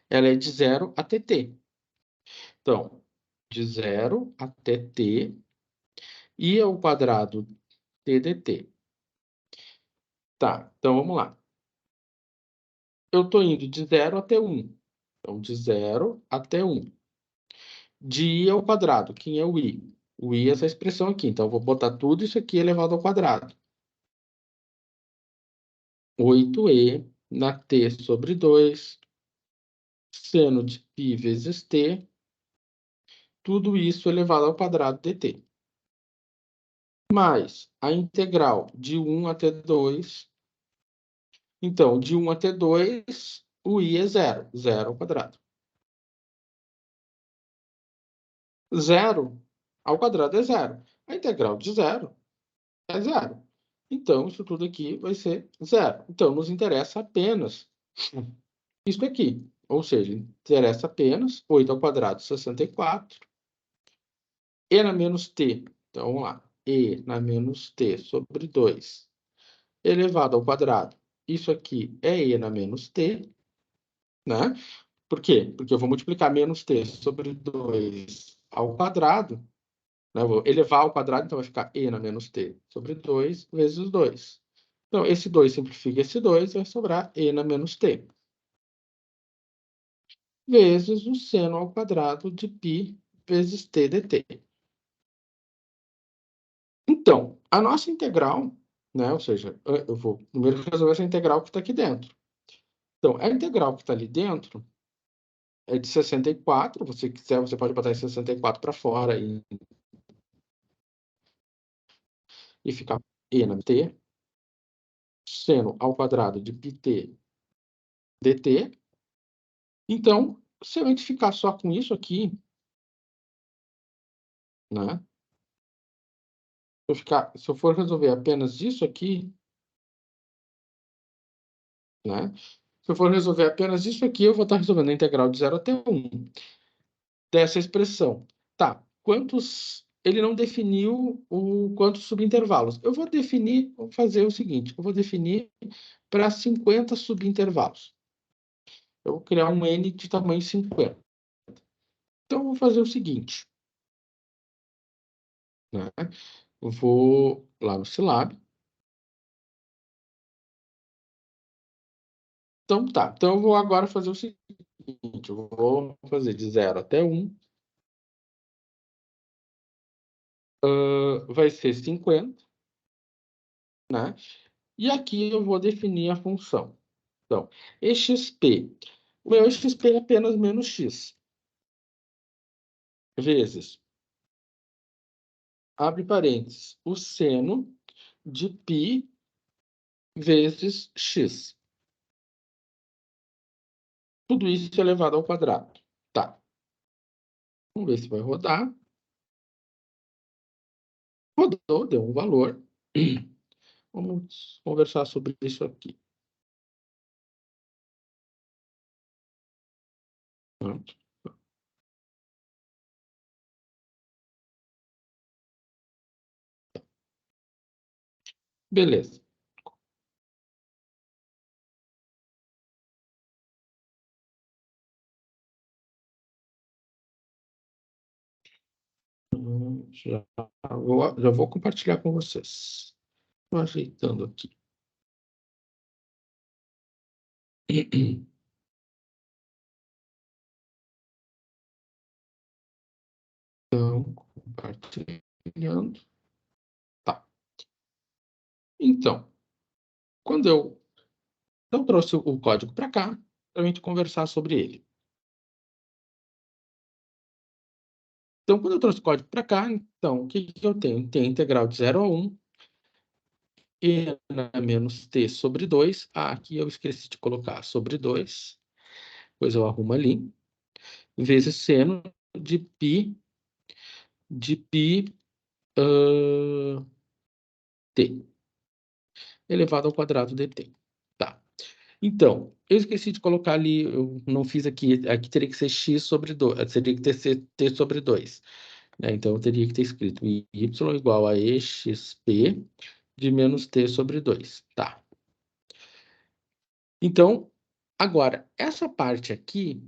ela é de 0 até t. Então, de 0 até t, e ao quadrado t dt. Tá, então vamos lá. Eu estou indo de 0 até 1. Então, de 0 até 1. De i ao quadrado, quem é o i? O i é essa expressão aqui. Então, eu vou botar tudo isso aqui elevado ao quadrado. 8e na t sobre 2, seno de π vezes t, tudo isso elevado ao quadrado dt. Mais a integral de 1 até 2. Então, de 1 até 2, o i é 0. 0 ao quadrado. 0 ao quadrado é 0. A integral de 0 é 0. Então, isso tudo aqui vai ser zero. Então, nos interessa apenas isso aqui. Ou seja, interessa apenas 8 ao quadrado, 64. E na menos t. Então, vamos lá. E na menos t sobre 2 elevado ao quadrado. Isso aqui é e na menos t, né? Por quê? Porque eu vou multiplicar menos t sobre 2 ao quadrado, né? Eu vou elevar ao quadrado, então vai ficar e na menos t sobre 2 vezes 2. Então, esse 2 simplifica esse 2, vai sobrar e na menos t. Vezes o seno ao quadrado de π vezes t dt. Então, a nossa integral, né? Ou seja, eu vou primeiro resolver essa integral que está aqui dentro. Então, a integral que está ali dentro é de 64. Se você quiser, você pode botar esse 64 para fora e ficar e na t, seno ao quadrado de πt dt. Então, se a gente ficar só com isso aqui, né? Se eu for resolver apenas isso aqui, né? Se eu for resolver apenas isso aqui, eu vou estar resolvendo a integral de 0 até 1 dessa expressão. Tá, quantos... Ele não definiu quantos subintervalos. Eu vou definir, vou fazer o seguinte, eu vou definir para 50 subintervalos. Eu vou criar um N de tamanho 50. Então, eu vou fazer o seguinte, né? Eu vou lá no Scilab. Então, tá. Então, eu vou agora fazer o seguinte. Eu vou fazer de 0 até 1. Vai ser 50, né? E aqui eu vou definir a função. Então, exp. O meu exp é apenas menos x. Vezes, abre parênteses, o seno de π vezes x. Tudo isso elevado ao quadrado. Tá. Vamos ver se vai rodar. Rodou, deu um valor. Vamos conversar sobre isso aqui. Pronto. Beleza. Já vou compartilhar com vocês. Estou ajeitando aqui. Então, compartilhando. Tá. Então, quando eu trouxe o código para cá, para a gente conversar sobre ele. Então, quando eu trouxe o código para cá, então, o que eu tenho? Tem a integral de 0 a 1, e na menos t sobre 2. Aqui eu esqueci de colocar sobre 2. Depois eu arrumo ali. Vezes seno de π t elevado ao quadrado dt. Tá. Então, eu esqueci de colocar ali, eu não fiz aqui. Aqui teria que ser x sobre 2, teria que ter t sobre 2. Né? Então, eu teria que ter escrito y igual a exp de menos t sobre 2. Tá. Então, agora, essa parte aqui,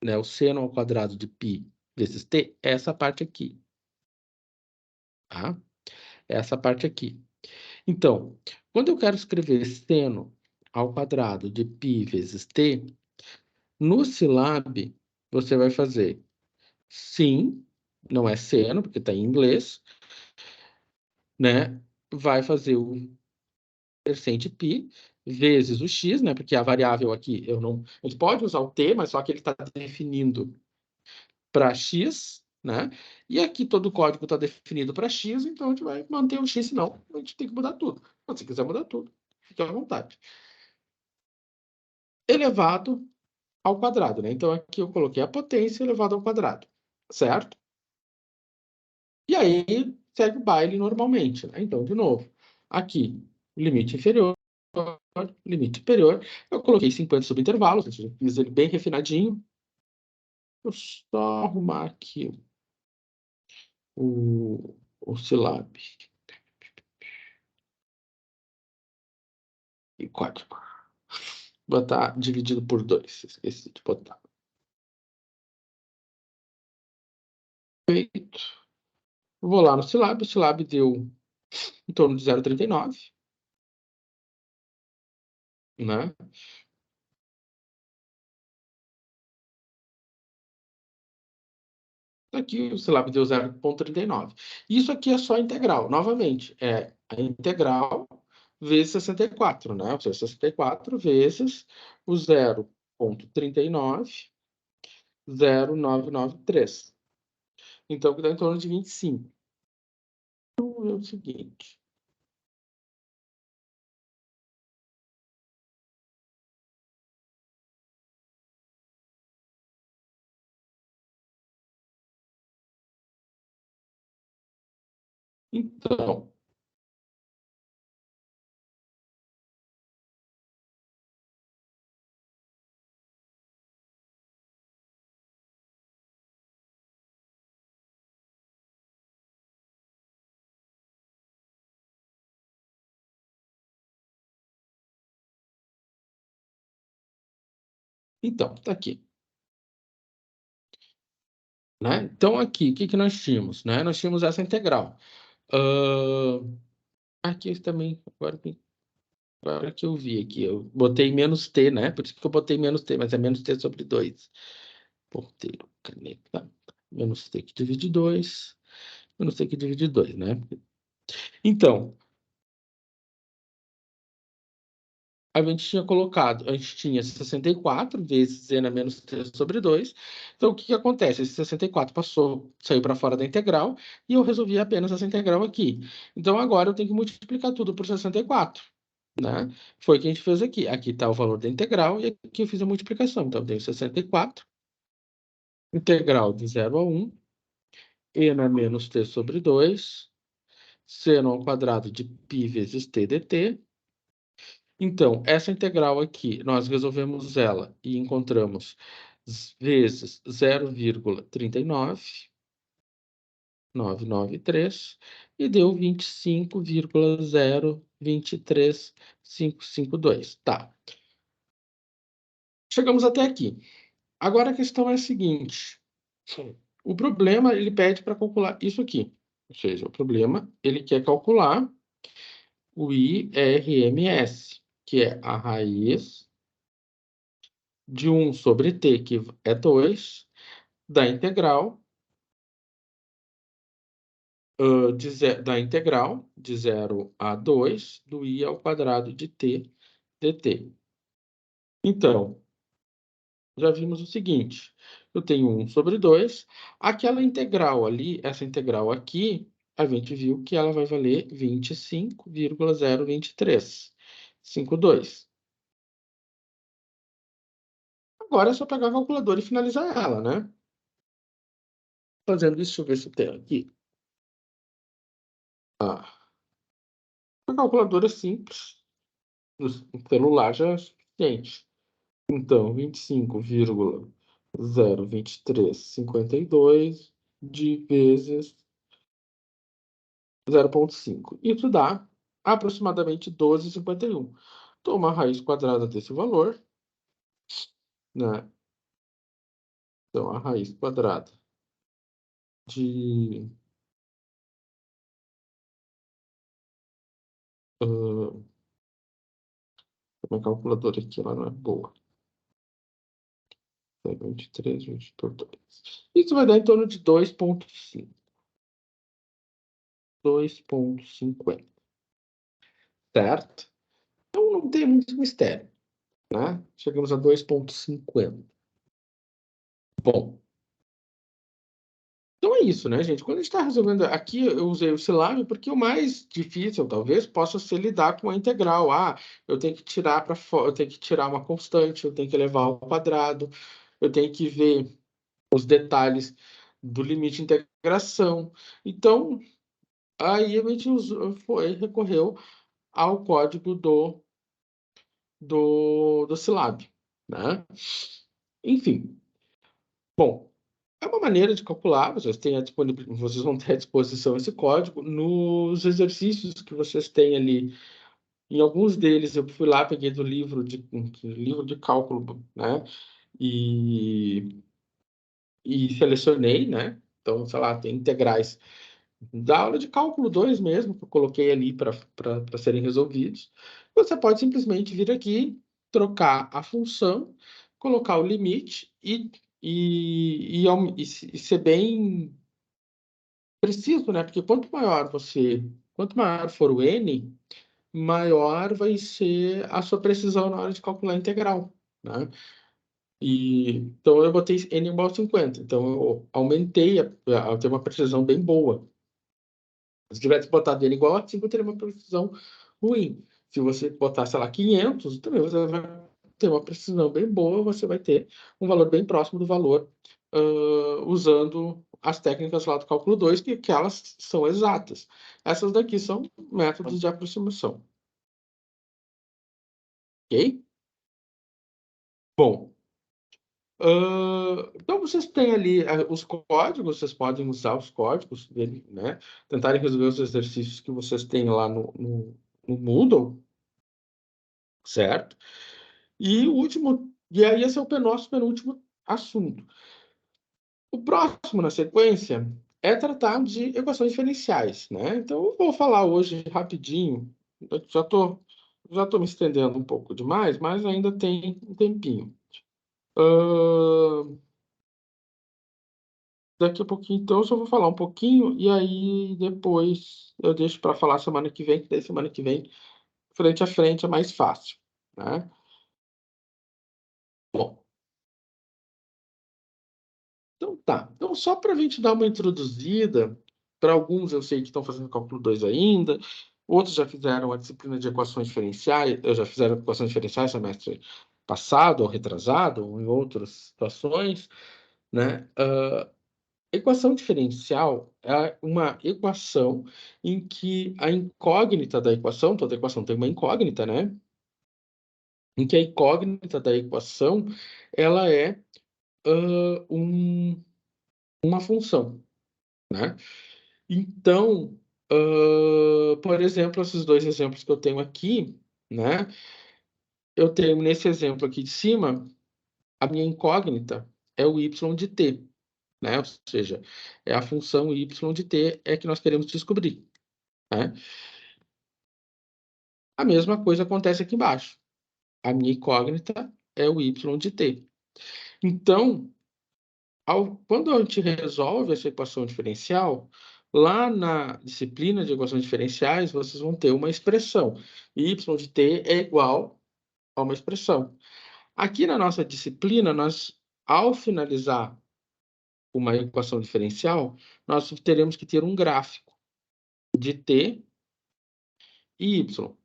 né, o seno ao quadrado de π vezes t, é essa parte aqui. Tá? Essa parte aqui. Então, quando eu quero escrever seno ao quadrado de π vezes t, no Scilab, você vai fazer sim, não é seno, porque está em inglês, né? Vai fazer o percente π vezes o x, né? Porque a variável aqui, a gente pode usar o t, mas só que ele está definindo para x, né? E aqui todo o código está definido para x, então a gente vai manter o x, senão a gente tem que mudar tudo. Se você quiser mudar tudo, fique à vontade. Elevado ao quadrado, né? Então aqui eu coloquei a potência elevada ao quadrado, certo? E aí segue o baile normalmente, né? Então, de novo, Aqui, limite inferior, limite superior. Eu coloquei 50 subintervalos, ou seja, fiz ele bem refinadinho. Vou só arrumar aqui o Silab. E código. Botar dividido por 2. Esqueci de botar. Feito. Vou lá no Silab. O Silab deu em torno de 0,39. Né? Aqui o Silab deu 0,39. Isso aqui é só integral. Novamente, é a integral vezes 64, né? Ou seja, 64 vezes o 0,39, 0,993. Então, que dá em torno de 25. Então, é o seguinte. Então, tá aqui. Né? Então, aqui, o que nós tínhamos? Né? Nós tínhamos essa integral. Aqui também, agora que eu vi aqui, eu botei menos t, né? Por isso que eu botei menos t, mas é menos t sobre 2. Ponteiro, caneta, menos t que divide 2, menos t que divide 2, né? Então, a gente tinha 64 vezes n menos t sobre 2. Então, o que acontece? Esse 64 saiu para fora da integral, e eu resolvi apenas essa integral aqui. Então, agora eu tenho que multiplicar tudo por 64. Né? Foi o que a gente fez aqui. Aqui está o valor da integral, e aqui eu fiz a multiplicação. Então, eu tenho 64, integral de 0 a 1, n menos t sobre 2, seno ao quadrado de π vezes t dt. Então, essa integral aqui, nós resolvemos ela e encontramos vezes 0,39993 e deu 25,023552. Tá. Chegamos até aqui. Agora a questão é a seguinte. O problema, ele pede para calcular isso aqui. Ou seja, o problema, ele quer calcular o IRMS, que é a raiz de 1 sobre t, que é 2, da integral, da integral de 0 a 2 do i ao quadrado de t dt. Então, já vimos o seguinte, eu tenho 1 sobre 2, aquela integral ali, essa integral aqui, a gente viu que ela vai valer 25,02352. Agora é só pegar a calculadora e finalizar ela, né? Fazendo isso, deixa eu ver se tem aqui. A calculadora é simples, no celular já é suficiente. Então, 25,02352 de vezes 0,5. Isso dá aproximadamente 12,51. Toma a raiz quadrada desse valor, né? Então, a raiz quadrada de... a calculadora aqui, ela não é boa. 23, 20 por 2. Isso vai dar em torno de 2,5. 2,50. Certo? Então, não tem muito mistério, né? Chegamos a 2,50. Bom, então é isso, né, gente? Quando a gente está resolvendo aqui, eu usei o Silab porque o mais difícil, talvez, possa ser lidar com a integral. Eu tenho que tirar para fora, eu tenho que tirar uma constante, eu tenho que levar ao quadrado, eu tenho que ver os detalhes do limite de integração. Então, aí a gente recorreu ao código do Scilab, né? Enfim, bom, é uma maneira de calcular, vocês vão ter à disposição esse código nos exercícios que vocês têm ali. Em alguns deles eu fui lá, peguei do livro de cálculo, né? E, e selecionei, né? Então, sei lá, tem integrais da aula de cálculo 2 mesmo, que eu coloquei ali para serem resolvidos. Você pode simplesmente vir aqui, trocar a função, colocar o limite e ser bem preciso, né? Porque quanto maior for o n, maior vai ser a sua precisão na hora de calcular a integral, né? Então eu botei n igual a 50, então eu aumentei, eu tenho uma precisão bem boa. Se tivesse botado n igual a 5, eu teria uma precisão ruim. Se você botar, sei lá, 500, também você vai ter uma precisão bem boa, você vai ter um valor bem próximo do valor, usando as técnicas lá do cálculo 2, que elas são exatas. Essas daqui são métodos de aproximação. Ok? Bom, então vocês têm ali os códigos, vocês podem usar os códigos dele, né? Tentarem resolver os exercícios que vocês têm lá no Moodle, certo? E aí esse é o nosso penúltimo assunto. O próximo na sequência é tratar de equações diferenciais, né? Então eu vou falar hoje rapidinho, eu já tô me estendendo um pouco demais, mas ainda tem um tempinho. Daqui a pouquinho, então, eu só vou falar um pouquinho e aí depois eu deixo para falar semana que vem, que daí semana que vem, frente a frente, é mais fácil, né? Bom, então tá. Então, só para a gente dar uma introduzida, para alguns eu sei que estão fazendo cálculo 2 ainda, outros já fizeram a disciplina de equações diferenciais, já fizeram equações diferenciais semestre passado ou retrasado, ou em outras situações, né? Equação diferencial é uma equação em que a incógnita da equação, toda equação tem uma incógnita, né? Em que a incógnita da equação ela é uma função, né? Então, por exemplo, esses dois exemplos que eu tenho aqui, né? Eu tenho nesse exemplo aqui de cima, a minha incógnita é o y de t, né? Ou seja, é a função y de t é que nós queremos descobrir, né? A mesma coisa acontece aqui embaixo. A minha incógnita é o y de t. Então, quando a gente resolve essa equação diferencial, lá na disciplina de equações diferenciais, vocês vão ter uma expressão. Y de t é igual a uma expressão. Aqui na nossa disciplina, ao finalizar uma equação diferencial, nós teremos que ter um gráfico de t e y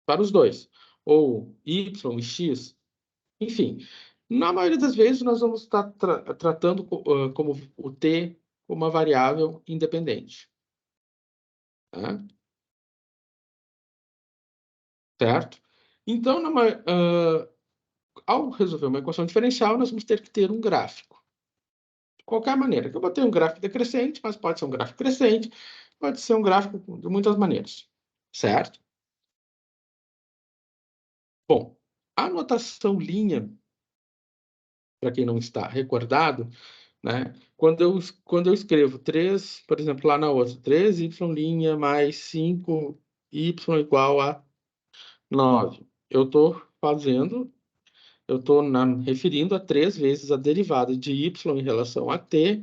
para os dois, ou y e x. Enfim, na maioria das vezes nós vamos estar tratando como o t como uma variável independente, tá? Certo? Então, ao resolver uma equação diferencial, nós vamos ter que ter um gráfico. De qualquer maneira, eu vou ter um gráfico decrescente, mas pode ser um gráfico crescente, pode ser um gráfico de muitas maneiras, certo? Bom, a notação linha, para quem não está recordado, né? Quando eu escrevo 3, por exemplo, lá na outra, 3y' mais 5y igual a 9. Eu estou referindo a 3 vezes a derivada de y em relação a t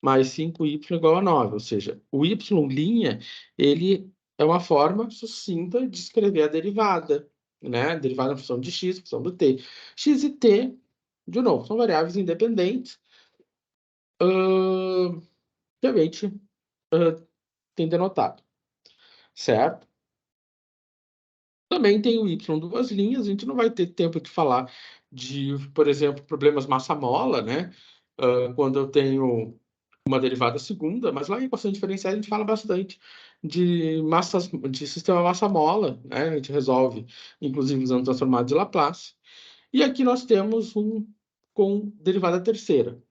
mais 5y igual a 9. Ou seja, o y', ele é uma forma sucinta de escrever a derivada, né? Derivada em função de x, função do t. X e t, de novo, são variáveis independentes, que a gente tem denotado, certo? Também tem o y duas linhas, a gente não vai ter tempo de falar de, por exemplo, problemas massa-mola, né? Quando eu tenho uma derivada segunda, mas lá em equações diferenciais a gente fala bastante de massas, de sistema massa-mola, né? A gente resolve, inclusive, usando transformado de Laplace. E aqui nós temos um com derivada terceira.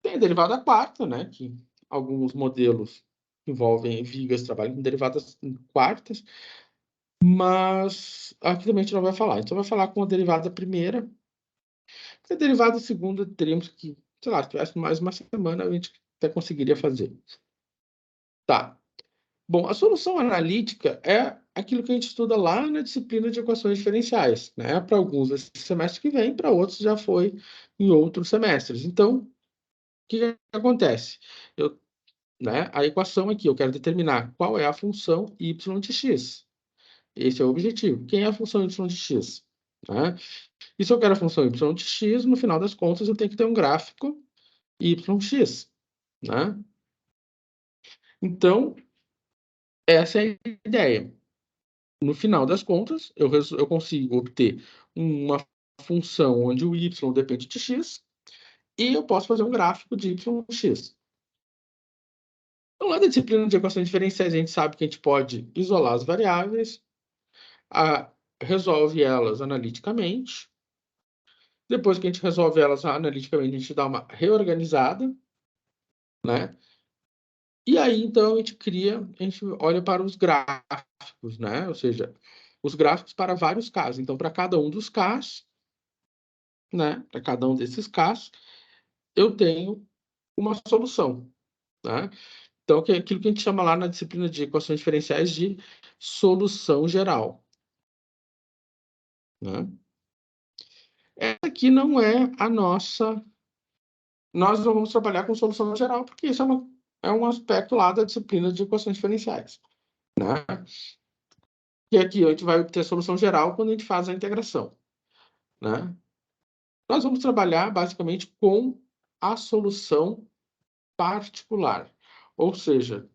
Tem a derivada quarta, né? Que alguns modelos envolvem vigas, trabalham com derivadas quartas, mas aqui também a gente não vai falar. Então vai falar com a derivada primeira. A derivada segunda teríamos que, sei lá, se tivesse mais uma semana, a gente até conseguiria fazer. Tá. Bom, a solução analítica é aquilo que a gente estuda lá na disciplina de equações diferenciais, né? Para alguns esse semestre que vem, para outros já foi em outros semestres. Então, o que acontece? Né, a equação aqui, eu quero determinar qual é a função y de x. Esse é o objetivo. Quem é a função y de x? Né? E se eu quero a função y de x, no final das contas, eu tenho que ter um gráfico yx. Né? Então, essa é a ideia. No final das contas, eu consigo obter uma função onde o y depende de x e eu posso fazer um gráfico de yx. Então, lá da disciplina de equações diferenciais, a gente sabe que a gente pode isolar as variáveis, resolve elas analiticamente. Depois que a gente resolve elas analiticamente, a gente dá uma reorganizada, né? E aí, então, a gente olha para os gráficos, né? Ou seja, os gráficos para vários casos. Então, para cada um dos casos, né? Para cada um desses casos, eu tenho uma solução, né? Então, que é aquilo que a gente chama lá na disciplina de equações diferenciais de solução geral, né? Essa aqui não é a nossa. Nós não vamos trabalhar com solução geral, porque isso é um aspecto lá da disciplina de equações diferenciais, né? E aqui a gente vai obter a solução geral quando a gente faz a integração, né? Nós vamos trabalhar basicamente com a solução particular, ou seja,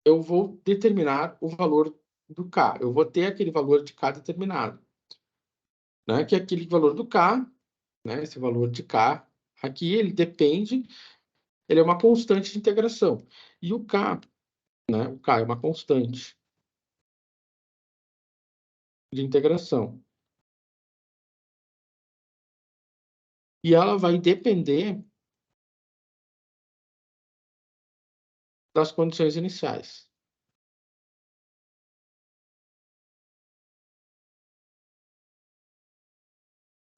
eu vou determinar o valor do K, eu vou ter aquele valor de K determinado, né? Que é aquele valor do K, né? Esse valor de K aqui, ele é uma constante de integração. E o K, né? O K é uma constante de integração. E ela vai depender das condições iniciais.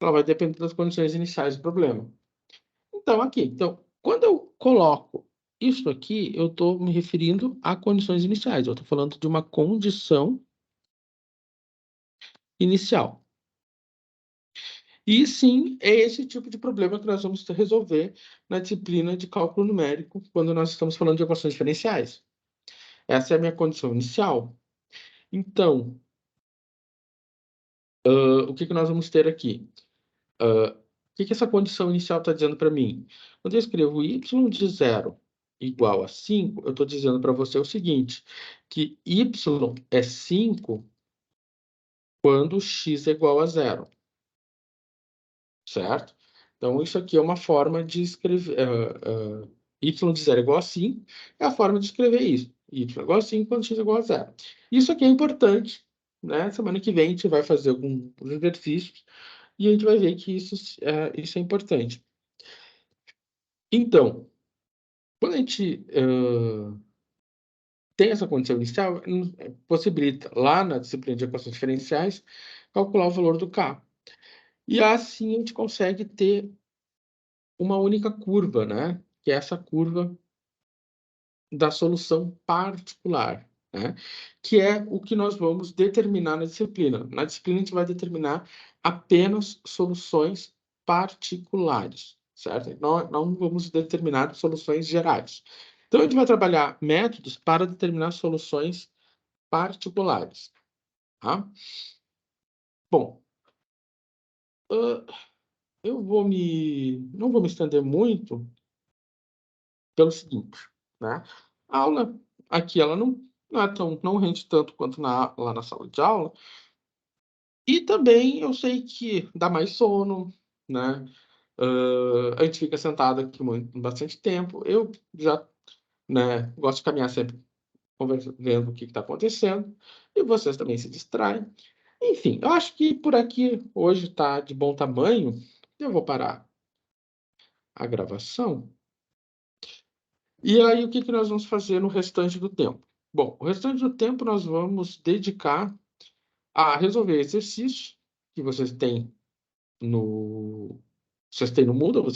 Ela vai depender das condições iniciais do problema. Então, quando eu coloco isso aqui, eu estou me referindo a condições iniciais. Eu estou falando de uma condição inicial. E sim, é esse tipo de problema que nós vamos resolver na disciplina de cálculo numérico, quando nós estamos falando de equações diferenciais. Essa é a minha condição inicial. Então, o que nós vamos ter aqui? O que essa condição inicial está dizendo para mim? Quando eu escrevo y de 0 igual a 5, eu estou dizendo para você o seguinte, que y é 5 quando x é igual a 0. Certo? Então, isso aqui é uma forma de escrever. Y de 0 é igual a 5 é a forma de escrever isso. Y é igual a 5 quando x é igual a 0. Isso aqui é importante. Né? Semana que vem a gente vai fazer alguns exercícios e a gente vai ver que isso é importante. Então, quando a gente tem essa condição inicial, possibilita, lá na disciplina de equações diferenciais, calcular o valor do K. E assim a gente consegue ter uma única curva, né? Que é essa curva da solução particular, né? Que é o que nós vamos determinar na disciplina. Na disciplina, a gente vai determinar apenas soluções particulares, certo? Não vamos determinar soluções gerais. Então, a gente vai trabalhar métodos para determinar soluções particulares, tá? Bom, eu não vou me estender muito pelo seguinte, né? A aula aqui, ela não rende tanto quanto lá na sala de aula, e também eu sei que dá mais sono, né? A gente fica sentado aqui bastante tempo. Eu já, né, gosto de caminhar sempre conversando, vendo o que está acontecendo. E vocês também se distraem. Enfim, eu acho que por aqui hoje está de bom tamanho. Eu vou parar a gravação. E aí, o que que nós vamos fazer no restante do tempo? Bom, o restante do tempo nós vamos dedicar a resolver exercícios que vocês têm no Moodle, vocês